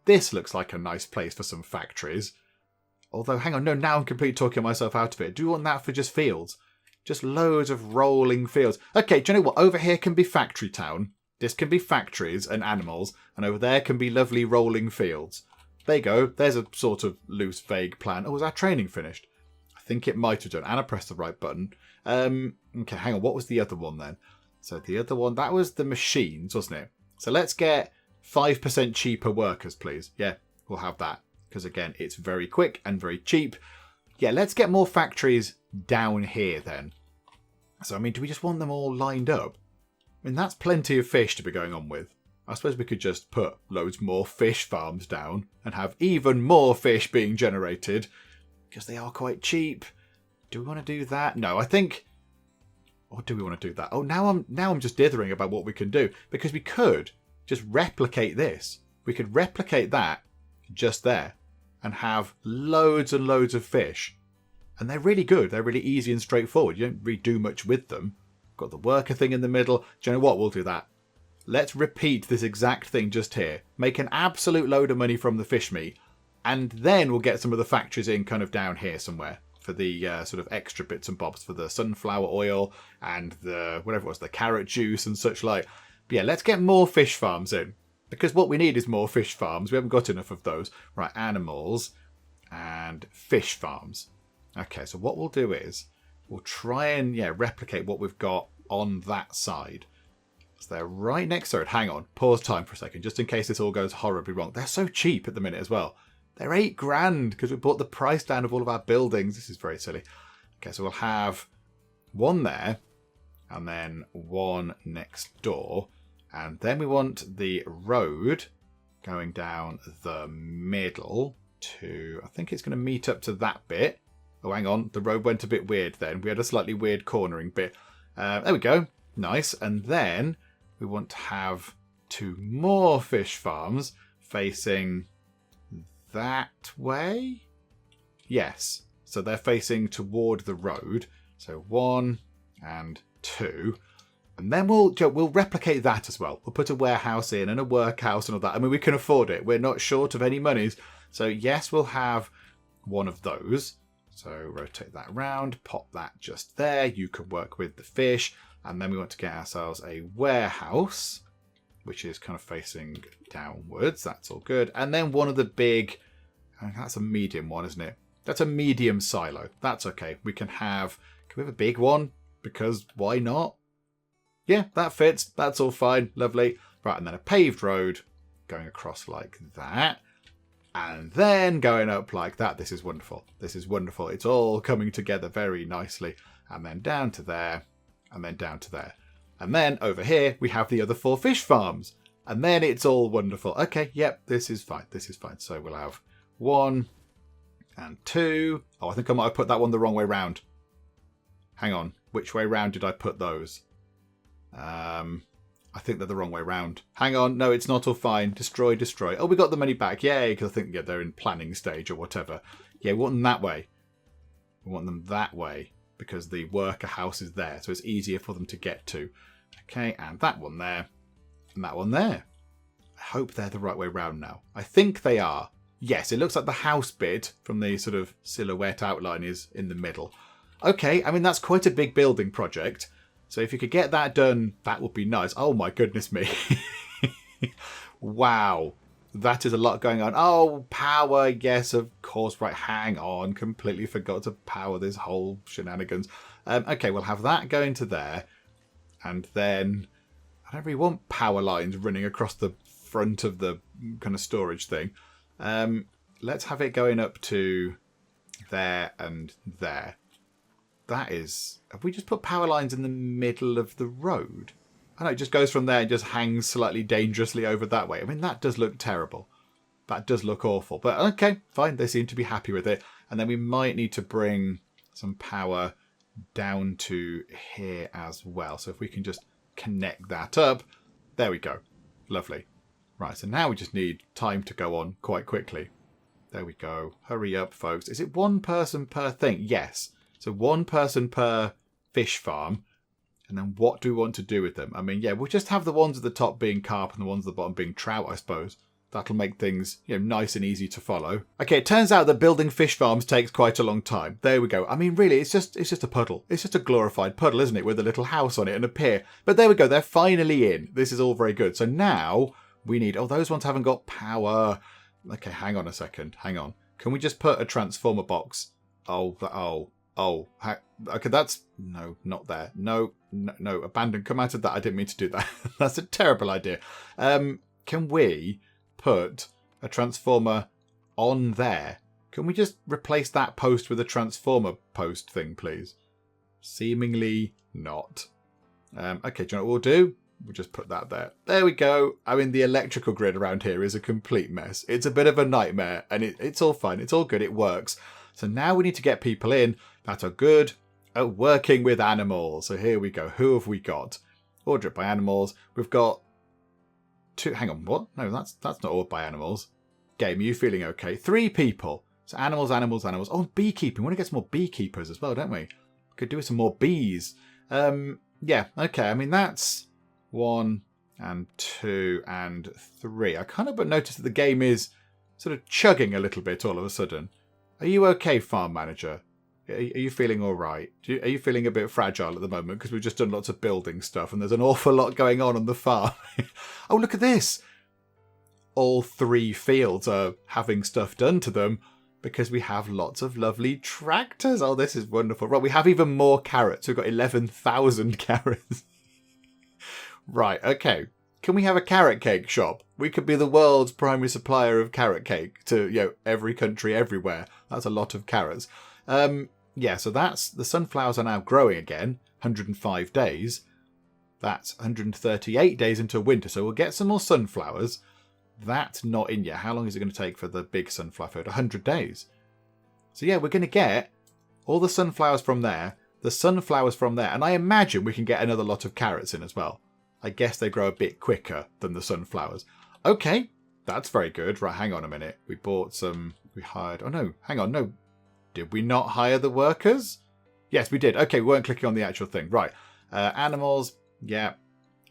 This looks like a nice place for some factories. Although, hang on, no, now I'm completely talking myself out of it. Do you want that for just fields? Just loads of rolling fields. Okay, do you know what? Over here can be factory town. This can be factories and animals. And over there can be lovely rolling fields. There you go. There's a sort of loose, vague plan. Oh, is our training finished? I think it might have done. And I pressed the right button. Okay, hang on. What was the other one then? So the other one, that was the machines, wasn't it? So let's get 5% cheaper workers, please. Yeah, we'll have that. Because again, it's very quick and very cheap. Yeah, let's get more factories down here then. So, I mean, do we just want them all lined up? I mean, that's plenty of fish to be going on with. I suppose we could just put loads more fish farms down and have even more fish being generated. Because they are quite cheap. Do we want to do that? No, I think... Or do we want to do that? Oh, now I'm just dithering about what we can do. Because we could just replicate this. We could replicate that just there. And have loads and loads of fish. And they're really good. They're really easy and straightforward. You don't really do much with them. Got the worker thing in the middle. Do you know what? We'll do that. Let's repeat this exact thing just here. Make an absolute load of money from the fish meat. And then we'll get some of the factories in kind of down here somewhere. For the sort of extra bits and bobs. For the sunflower oil and the, whatever it was, the carrot juice and such like. But yeah, let's get more fish farms in. Because what we need is more fish farms. We haven't got enough of those. Right, animals and fish farms. Okay, so what we'll do is we'll try and replicate what we've got on that side. So they're right next to it. Hang on, pause time for a second, just in case this all goes horribly wrong. They're so cheap at the minute as well. They're $8 grand because we brought the price down of all of our buildings. This is very silly. Okay, so we'll have one there and then one next door. And then we want the road going down the middle to, I think it's going to meet up to that bit. Oh, hang on. The road went a bit weird then. We had a slightly weird cornering bit. There we go. Nice. And then we want to have 2 more fish farms facing that way. Yes. So they're facing toward the road. So 1 and 2. And then we'll replicate that as well. We'll put a warehouse in and a workhouse and all that. I mean, we can afford it. We're not short of any monies. So yes, we'll have one of those. So rotate that around, pop that just there. You can work with the fish. And then we want to get ourselves a warehouse, which is kind of facing downwards. That's all good. And then one of the big, that's a medium one, isn't it? That's a medium silo. That's okay. We can we have a big one? Because why not? Yeah, that fits. That's all fine. Lovely. Right, and then a paved road going across like that. And then going up like that. This is wonderful. This is wonderful. It's all coming together very nicely. And then down to there. And then down to there. And then over here, we have the other 4 fish farms. And then it's all wonderful. Okay, yep, this is fine. This is fine. So we'll have 1 and 2. Oh, I think I might have put that one the wrong way round. Hang on. Which way round did I put those? I think they're the wrong way round. Hang on. No, it's not all fine. Destroy, destroy. Oh, we got the money back. Yay, because I think they're in planning stage or whatever. Yeah, we want them that way. We want them that way because the worker house is there. So it's easier for them to get to. Okay, and that one there. And that one there. I hope they're the right way round now. I think they are. Yes, it looks like the house bit from the sort of silhouette outline is in the middle. Okay, I mean, that's quite a big building project. So if you could get that done, that would be nice. Oh my goodness me. Wow. That is a lot going on. Oh, power. Yes, of course. Right, hang on. Completely forgot to power this whole shenanigans. Okay, we'll have that going to there. And then I don't really want power lines running across the front of the kind of storage thing. Let's have it going up to there and there. That is... Have we just put power lines in the middle of the road? I know, it just goes from there and just hangs slightly dangerously over that way. I mean, that does look terrible. That does look awful. But okay, fine. They seem to be happy with it. And then we might need to bring some power down to here as well. So if we can just connect that up. There we go. Lovely. Right, so now we just need time to go on quite quickly. There we go. Hurry up, folks. Is it 1 person per thing? Yes. So 1 person per fish farm. And then what do we want to do with them? I mean, yeah, we'll just have the ones at the top being carp and the ones at the bottom being trout, I suppose. That'll make things, nice and easy to follow. Okay, it turns out that building fish farms takes quite a long time. There we go. I mean, really, it's just a puddle. It's just a glorified puddle, isn't it? With a little house on it and a pier. But there we go. They're finally in. This is all very good. So now we need... Oh, those ones haven't got power. Okay, hang on a second. Hang on. Can we just put a transformer box? Okay, that's... No, not there. No, No, abandon. Come out of that. I didn't mean to do that. That's a terrible idea. Can we put a transformer on there? Can we just replace that post with a transformer post thing, please? Seemingly not. Okay, do you know what we'll do? We'll just put that there. There we go. I mean, the electrical grid around here is a complete mess. It's a bit of a nightmare, and it's all fine. It's all good. It works. So now we need to get people in that are good at working with animals. So here we go. Who have we got? Order it by animals. We've got 2. Hang on, what? No, that's not ordered by animals. Game, are you feeling okay? 3 people. So animals, animals, animals. Oh, beekeeping. We want to get some more beekeepers as well, don't we? We could do with some more bees. Yeah, okay. I mean, that's 1 and 2 and 3. I kind of noticed that the game is sort of chugging a little bit all of a sudden. Are you okay, farm manager? Are you feeling all right? Are you feeling a bit fragile at the moment? Because we've just done lots of building stuff and there's an awful lot going on the farm. Oh, look at this. All 3 fields are having stuff done to them because we have lots of lovely tractors. Oh, this is wonderful. Right, we have even more carrots. We've got 11,000 carrots. Right, okay. Can we have a carrot cake shop? We could be the world's primary supplier of carrot cake to, every country everywhere. That's a lot of carrots. Yeah, so that's the sunflowers are now growing again. 105 days. That's 138 days into winter. So we'll get some more sunflowers. That's not in yet. How long is it going to take for the big sunflower field? 100 days. So yeah, we're going to get all the sunflowers from there, the sunflowers from there, and I imagine we can get another lot of carrots in as well. I guess they grow a bit quicker than the sunflowers. Okay, that's very good. Right, hang on a minute. We hired... Oh no, hang on, no. Did we not hire the workers? Yes, we did. Okay, we weren't clicking on the actual thing. Right, animals, yeah.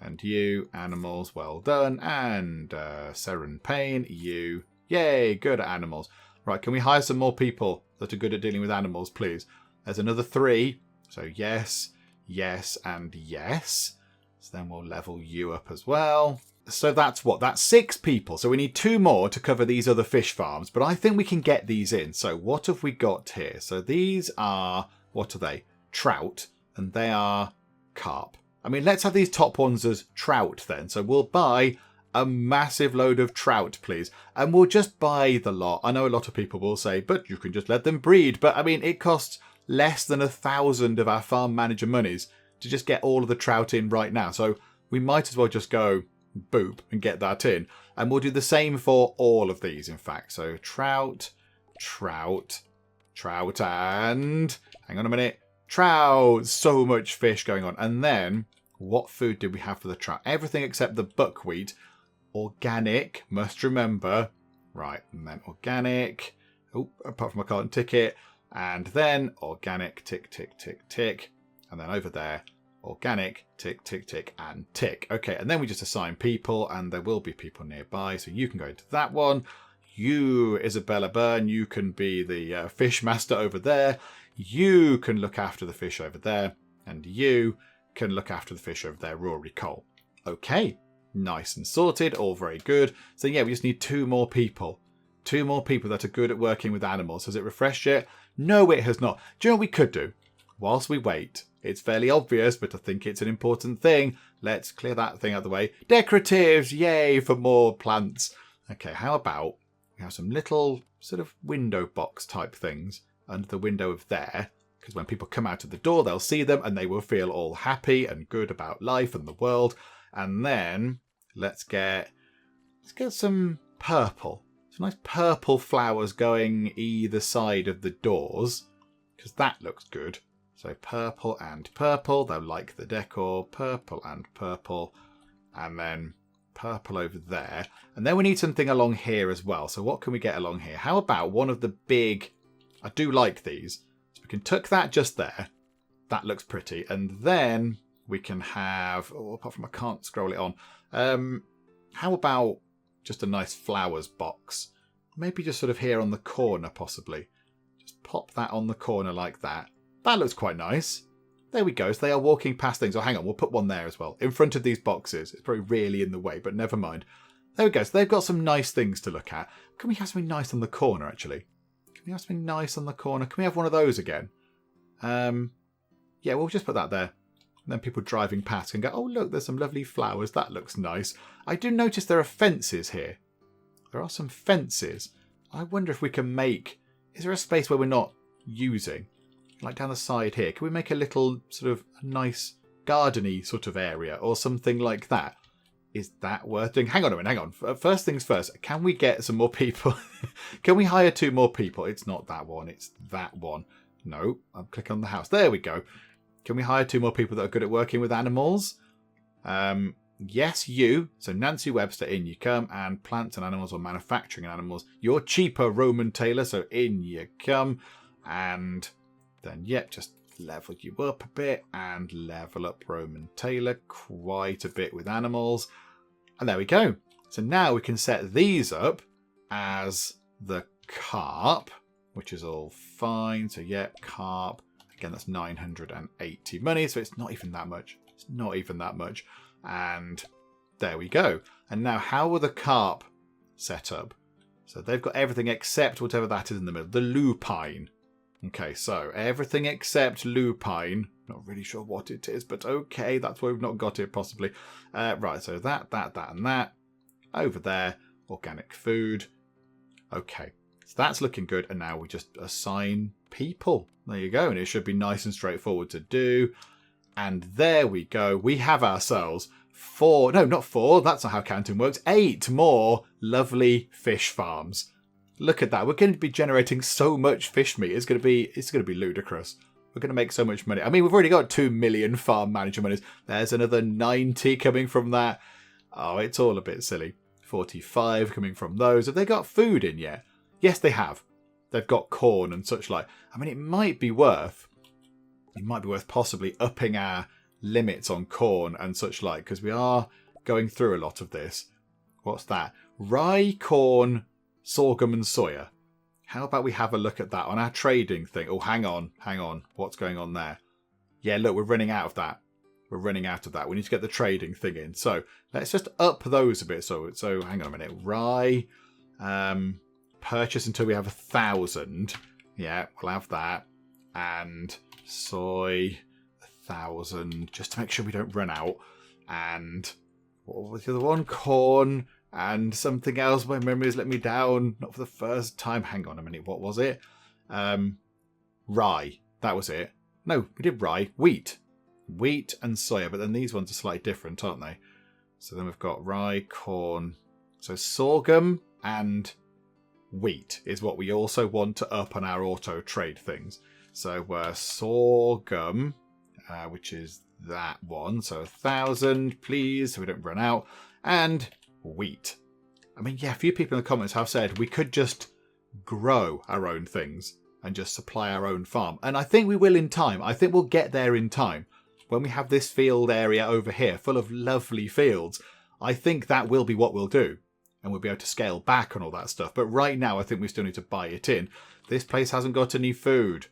And you, animals, well done. And Seren Payne, you. Yay, good at animals. Right, can we hire some more people that are good at dealing with animals, please? There's another 3. So yes, yes, and yes. So then we'll level you up as well. So that's what? That's 6 people. So we need 2 more to cover these other fish farms. But I think we can get these in. So what have we got here? So these are, what are they? Trout. And they are carp. I mean, let's have these top ones as trout then. So we'll buy a massive load of trout, please. And we'll just buy the lot. I know a lot of people will say, but you can just let them breed. But I mean, it costs less than 1,000 of our farm manager monies to just get all of the trout in right now. So we might as well just go boop and get that in. And we'll do the same for all of these, in fact. So trout, trout, trout, and... hang on a minute. Trout. So much fish going on. And then, what food did we have for the trout? Everything except the buckwheat. Organic, must remember. Right, and then organic. Oh, apart from a carton ticket. And then organic, tick, tick, tick, tick. And then over there, organic, tick, tick, tick, and tick. Okay, and then we just assign people, and there will be people nearby. So you can go into that one. You, Isabella Byrne, you can be the fish master over there. You can look after the fish over there. And you can look after the fish over there, Rory Cole. Okay, nice and sorted, all very good. So yeah, we just need 2 more people. 2 more people that are good at working with animals. Has it refreshed yet? No, it has not. Do you know what we could do? Whilst we wait, it's fairly obvious, but I think it's an important thing. Let's clear that thing out of the way. Decoratives, yay for more plants. Okay, how about we have some little sort of window box type things under the window of there. Because when people come out of the door, they'll see them and they will feel all happy and good about life and the world. And then let's get some purple. Some nice purple flowers going either side of the doors. Because that looks good. So purple and purple. They'll like the decor. Purple and purple. And then purple over there. And then we need something along here as well. So what can we get along here? How about one of the big... I do like these. So we can tuck that just there. That looks pretty. And then we can have... oh, apart from I can't scroll it on. How about just a nice flowers box? Maybe just sort of here on the corner, possibly. Just pop that on the corner like that. That looks quite nice. There we go. So they are walking past things. Oh, hang on. We'll put one there as well. In front of these boxes. It's probably really in the way, but never mind. There we go. So they've got some nice things to look at. Can we have something nice on the corner, actually? Can we have something nice on the corner? Can we have one of those again? Yeah, we'll just put that there. And then people driving past can go, oh, look, there's some lovely flowers. That looks nice. I do notice there are fences here. There are some fences. I wonder if we can make... Is there a space where we're not using? Like down the side here. Can we make a little sort of nice garden-y sort of area or something like that? Is that worth doing? Hang on a minute, hang on. First things first. Can we get some more people? Can we hire 2 more people? It's not that one. It's that one. No. I'll click on the house. There we go. Can we hire 2 more people that are good at working with animals? Yes, you. So Nancy Webster, in you come. And plants and animals or manufacturing animals. You're cheaper, Roman Taylor. So in you come. And then, yep, just level you up a bit. And level up Roman Taylor quite a bit with animals. And there we go. So now we can set these up as the carp, which is all fine. So, yep, carp. Again, that's 980 money, so it's not even that much. It's not even that much. And there we go. And now, how will the carp set up? So they've got everything except whatever that is in the middle. The lupine. Okay, so everything except lupine. Not really sure what it is, but okay, that's why we've not got it, possibly. Right, so that, and that. Over there, organic food. Okay, so that's looking good. And now we just assign people. There you go. And it should be nice and straightforward to do. And there we go. We have ourselves 4, no, not 4. That's not how counting works. 8 more lovely fish farms. Look at that. We're going to be generating so much fish meat. It's going to be ludicrous. We're going to make so much money. I mean, we've already got 2 million farm manager monies. There's another 90 coming from that. Oh, it's all a bit silly. 45 coming from those. Have they got food in yet? Yes, they have. They've got corn and such like. I mean, it might be worth possibly upping our limits on corn and such like, because we are going through a lot of this. What's that? Rye, corn, sorghum and soya. How about we have a look at that on our trading thing? Oh, hang on. What's going on there? Yeah, look, we're running out of that. We need to get the trading thing in. So let's just up those a bit. So hang on a minute. Rye, purchase until we have 1,000. Yeah, we'll have that. And soy, 1,000, just to make sure we don't run out. And what was the other one? Corn and something else. My memory has let me down. Not for the first time. Hang on a minute. What was it? Rye. That was it. No, we did rye. Wheat and soya. But then these ones are slightly different, aren't they? So then we've got rye, corn. So sorghum and wheat is what we also want to up on our auto trade things. So sorghum, which is that one. So 1,000, please, so we don't run out. And wheat. I mean, yeah, a few people in the comments have said we could just grow our own things and just supply our own farm. And I think we will in time. I think we'll get there in time. When we have this field area over here full of lovely fields, I think that will be what we'll do. And we'll be able to scale back on all that stuff. But right now, I think we still need to buy it in. This place hasn't got any food.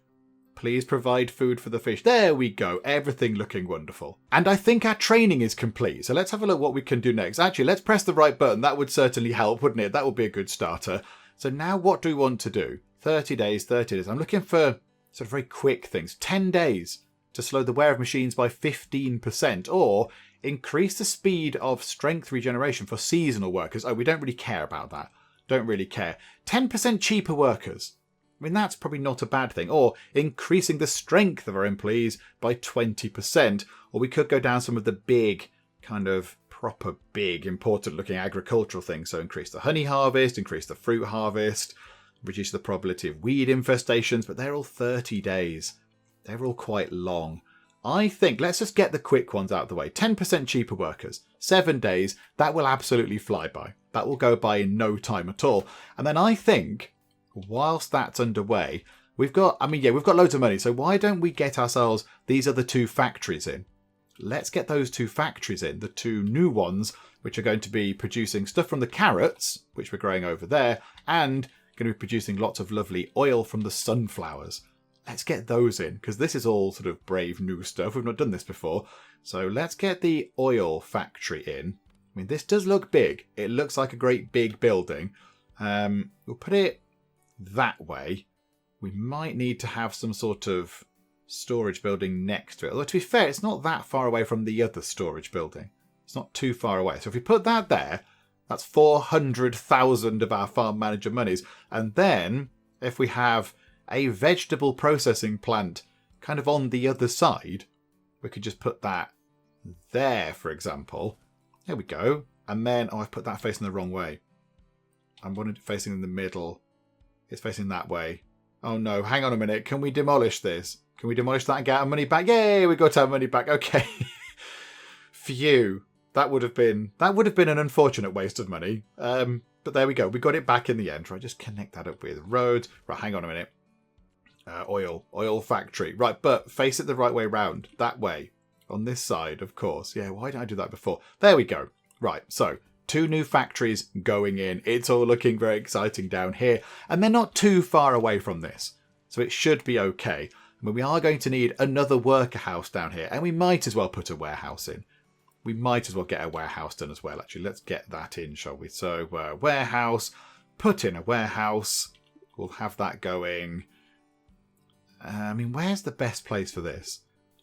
Please provide food for the fish. There we go. Everything looking wonderful. And I think our training is complete. So let's have a look what we can do next. Actually, let's press the right button. That would certainly help, wouldn't it? That would be a good starter. So now what do we want to do? 30 days, 30 days. I'm looking for sort of very quick things. 10 days to slow the wear of machines by 15%, or increase the speed of strength regeneration for seasonal workers. Oh, we don't really care about that. Don't really care. 10% cheaper workers. I mean, that's probably not a bad thing. Or increasing the strength of our employees by 20%. Or we could go down some of the big, kind of proper big, important looking agricultural things. So increase the honey harvest, increase the fruit harvest, reduce the probability of weed infestations. But they're all 30 days. They're all quite long. I think let's just get the quick ones out of the way. 10% cheaper workers, 7 days. That will absolutely fly by. That will go by in no time at all. And then I think, whilst that's underway, we've got loads of money. So why don't we get ourselves these other 2 factories in? Let's get those 2 factories in, the 2 new ones, which are going to be producing stuff from the carrots, which we're growing over there, and going to be producing lots of lovely oil from the sunflowers. Let's get those in, because this is all sort of brave new stuff. We've not done this before. So let's get the oil factory in. I mean, this does look big. It looks like a great big building. We'll put it that way. We might need to have some sort of storage building next to it. Although to be fair, it's not that far away from the other storage building. It's not too far away. So if we put that there, that's 400,000 of our farm manager monies. And then if we have a vegetable processing plant kind of on the other side, we could just put that there, for example. There we go. And then, oh, I've put that facing the wrong way. I wanted it facing in the middle. It's facing that way. Oh no, hang on a minute. Can we demolish this? Can we demolish that and get our money back? Yay, we got our money back. Okay. Phew. That would have been an unfortunate waste of money. But there we go. We got it back in the end. Right, just connect that up with roads. Right, hang on a minute. Oil factory. Right, but face it the right way round. That way. On this side, of course. Yeah, why didn't I do that before? There we go. Right, so 2 new factories going in. It's all looking very exciting down here. And they're not too far away from this. So it should be okay. But we are going to need another worker house down here. And we might as well put a warehouse in. We might as well get a warehouse done as well, actually. Let's get that in, shall we? So, warehouse. Put in a warehouse. We'll have that going. I mean, where's the best place for this?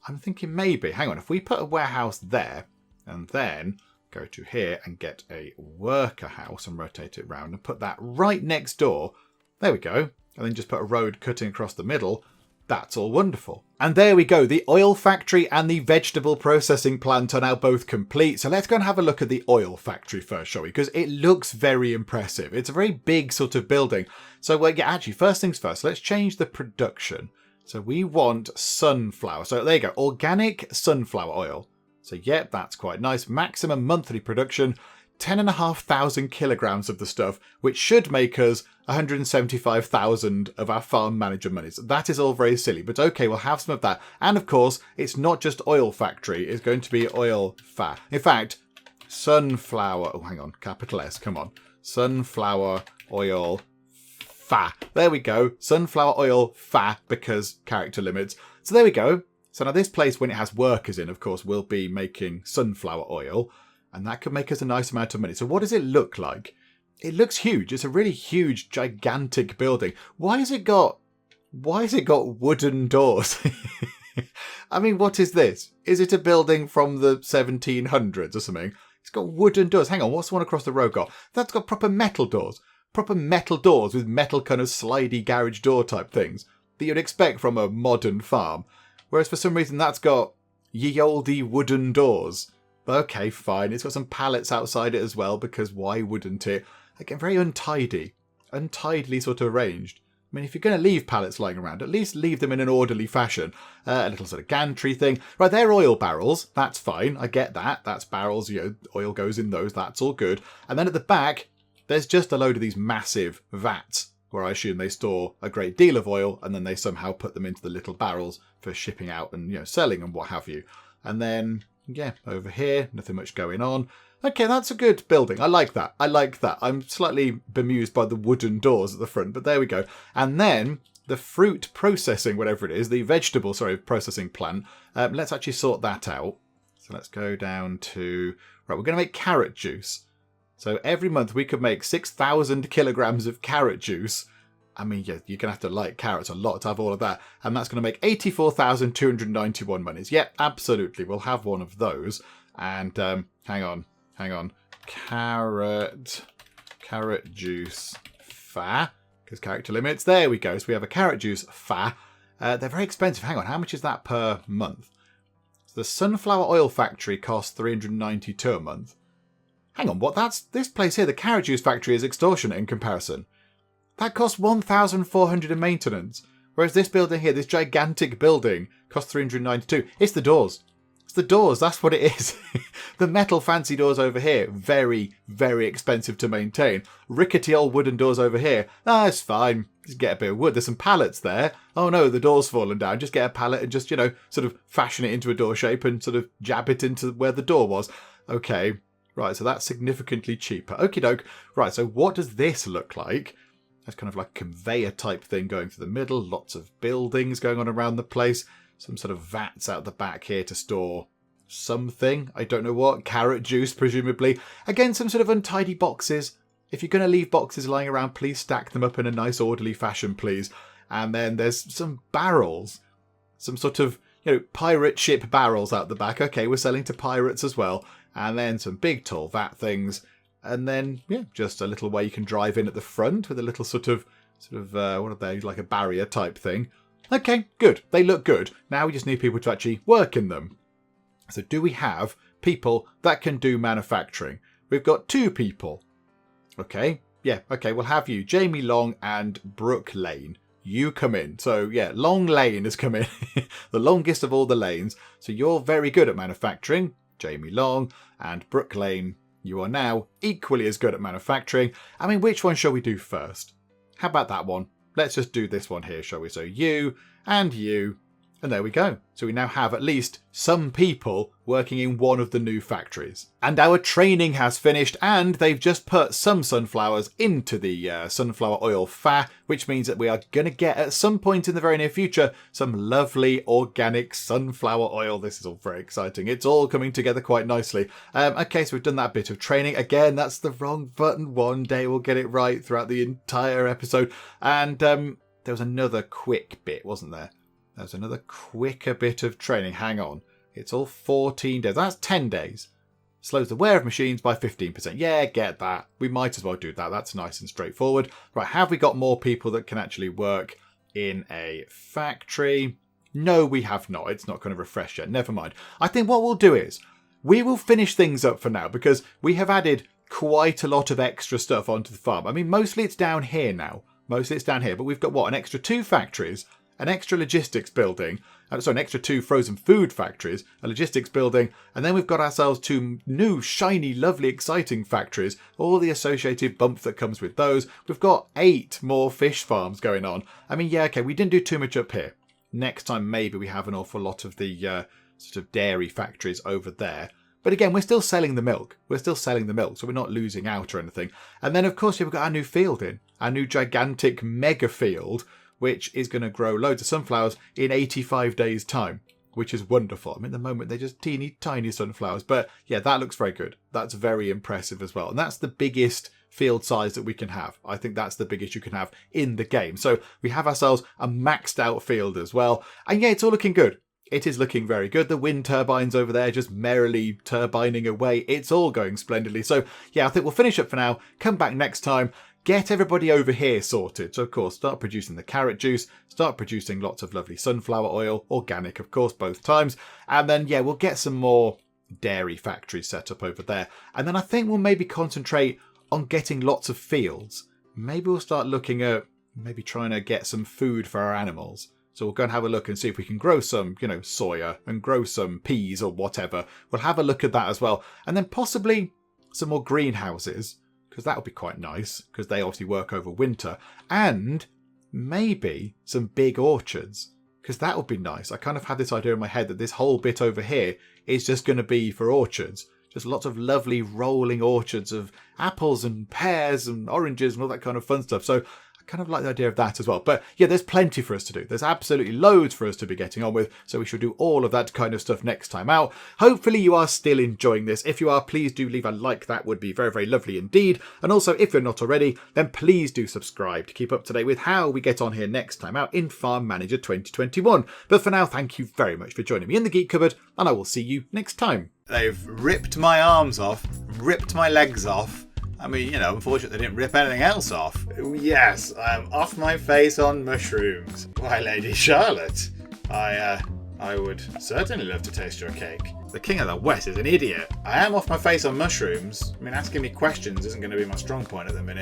I'm thinking maybe. Hang on. If we put a warehouse there and then go to here and get a worker house and rotate it round and put that right next door. There we go. And then just put a road cutting across the middle. That's all wonderful. And there we go. The oil factory and the vegetable processing plant are now both complete. So let's go and have a look at the oil factory first, shall we? Because it looks very impressive. It's a very big sort of building. So yeah, actually, first things first, let's change the production. So we want sunflower. So there you go. Organic sunflower oil. So yep, that's quite nice. Maximum monthly production, 10,500 kilograms of the stuff, which should make us 175,000 of our farm manager monies. That is all very silly, but okay, we'll have some of that. And of course, it's not just oil factory, it's going to be oil fat. In fact, sunflower, oh hang on, capital S, come on. Sunflower oil fat. There we go. Sunflower oil fat, because character limits. So there we go. So now this place, when it has workers in, of course, will be making sunflower oil. And that could make us a nice amount of money. So what does it look like? It looks huge. It's a really huge, gigantic building. Why has it got wooden doors? I mean, what is this? Is it a building from the 1700s or something? It's got wooden doors. Hang on, what's the one across the road got? That's got proper metal doors. Proper metal doors with metal kind of slidey garage door type things that you'd expect from a modern farm. Whereas for some reason that's got ye olde wooden doors. Okay, fine. It's got some pallets outside it as well, because why wouldn't it? Again, very untidy. Untidily sort of arranged. I mean, if you're going to leave pallets lying around, at least leave them in an orderly fashion. A little sort of gantry thing. Right, they're oil barrels. That's fine. I get that. That's barrels, you know, oil goes in those. That's all good. And then at the back, there's just a load of these massive vats, where I assume they store a great deal of oil, and then they somehow put them into the little barrels for shipping out and, you know, selling and what have you. And then, yeah, over here, nothing much going on. Okay, that's a good building. I like that. I like that. I'm slightly bemused by the wooden doors at the front, but there we go. And then the fruit processing, whatever it is, the vegetable, processing plant. Let's actually sort that out. So let's go down to, right, we're going to make carrot juice. So every month we could make 6,000 kilograms of carrot juice. I mean, yeah, you're going to have to like carrots a lot to have all of that. And that's going to make 84,291 monies. Yeah, absolutely. We'll have one of those. And hang on. Carrot juice fa. Because character limits. There we go. So we have a carrot juice fa. They're very expensive. Hang on. How much is that per month? So the sunflower oil factory costs 392 a month. Hang on. What? That's this place here. The carrot juice factory is extortionate in comparison. That costs 1,400 in maintenance. Whereas this building here, this gigantic building, costs 392. It's the doors. It's the doors. That's what it is. The metal fancy doors over here, very, very expensive to maintain. Rickety old wooden doors over here. It's fine. Just get a bit of wood. There's some pallets there. Oh no, the door's fallen down. Just get a pallet and just, you know, sort of fashion it into a door shape and sort of jab it into where the door was. Okay. Right, so that's significantly cheaper. Okie doke. Right, so what does this look like? That's kind of like a conveyor type thing going through the middle. Lots of buildings going on around the place. Some sort of vats out the back here to store something. I don't know what. Carrot juice, presumably. Again, some sort of untidy boxes. If you're going to leave boxes lying around, please stack them up in a nice orderly fashion, please. And then there's some barrels. some sort of, pirate ship barrels out the back. Okay, we're selling to pirates as well. And then some big tall vat things. And then, just a little way you can drive in at the front with a little sort of what are they, like a barrier type thing. Okay, good. They look good. Now we just need people to actually work in them. So do we have people that can do manufacturing? We've got 2 people. Okay, we'll have you, Jamie Long and Brooke Lane. You come in. So Long Lane has come in. The longest of all the lanes. So you're very good at manufacturing, Jamie Long, and Brooke Lane. You are now equally as good at manufacturing. I mean, which one shall we do first? How about that one? Let's just do this one here, shall we? So you, and there we go. So we now have at least some people working in one of the new factories. And our training has finished, and they've just put some sunflowers into the sunflower oil fat, which means that we are going to get, at some point in the very near future, some lovely organic sunflower oil. This is all very exciting. It's all coming together quite nicely. Okay, so we've done that bit of training. Again, that's the wrong button. One day we'll get it right throughout the entire episode. And there was another quick bit, wasn't there? There's another quicker bit of training. Hang on. It's all 14 days. That's 10 days. Slows the wear of machines by 15%. Yeah, get that. We might as well do that. That's nice and straightforward. Right, have we got more people that can actually work in a factory? No, we have not. It's not going to refresh yet. Never mind. I think what we'll do is we will finish things up for now because we have added quite a lot of extra stuff onto the farm. I mean, mostly it's down here now. Mostly it's down here. But we've got, an extra 2 factories, an extra logistics building, an extra 2 frozen food factories, a logistics building, and then we've got ourselves 2 new, shiny, lovely, exciting factories, all the associated bump that comes with those. We've got 8 more fish farms going on. I mean, okay, we didn't do too much up here. Next time, maybe we have an awful lot of the sort of dairy factories over there. But again, we're still selling the milk. So we're not losing out or anything. And then, of course, we've got our new field in, our new gigantic mega field, which is going to grow loads of sunflowers in 85 days' time, which is wonderful. I mean, at the moment, they're just teeny tiny sunflowers. But yeah, that looks very good. That's very impressive as well. And that's the biggest field size that we can have. I think that's the biggest you can have in the game. So we have ourselves a maxed out field as well. And yeah, it's all looking good. It is looking very good. The wind turbines over there just merrily turbining away. It's all going splendidly. So yeah, I think we'll finish up for now. Come back next time. Get everybody over here sorted. So, of course, start producing the carrot juice, start producing lots of lovely sunflower oil, organic, of course, both times. And then, yeah, we'll get some more dairy factories set up over there. And then I think we'll maybe concentrate on getting lots of fields. Maybe we'll start looking at maybe trying to get some food for our animals. So we'll go and have a look and see if we can grow some, soya and grow some peas or whatever. We'll have a look at that as well. And then possibly some more greenhouses, because that would be quite nice, because they obviously work over winter. And maybe some big orchards, because that would be nice. I kind of had this idea in my head that this whole bit over here is just going to be for orchards. Just lots of lovely rolling orchards of apples and pears and oranges and all that kind of fun stuff. So kind of like the idea of that as well. But yeah, there's plenty for us to do. There's absolutely loads for us to be getting on with. So we should do all of that kind of stuff next time out. Hopefully you are still enjoying this. If you are, please do leave a like. That would be very, very lovely indeed. And also, if you're not already, then please do subscribe to keep up to date with how we get on here next time out in Farm Manager 2021. But for now, thank you very much for joining me in the Geek Cupboard, and I will see you next time. They've ripped my arms off, ripped my legs off. I mean, unfortunately they didn't rip anything else off. Yes, I'm off my face on mushrooms. Why, Lady Charlotte, I would certainly love to taste your cake. The King of the West is an idiot. I am off my face on mushrooms. I mean, asking me questions isn't going to be my strong point at the minute.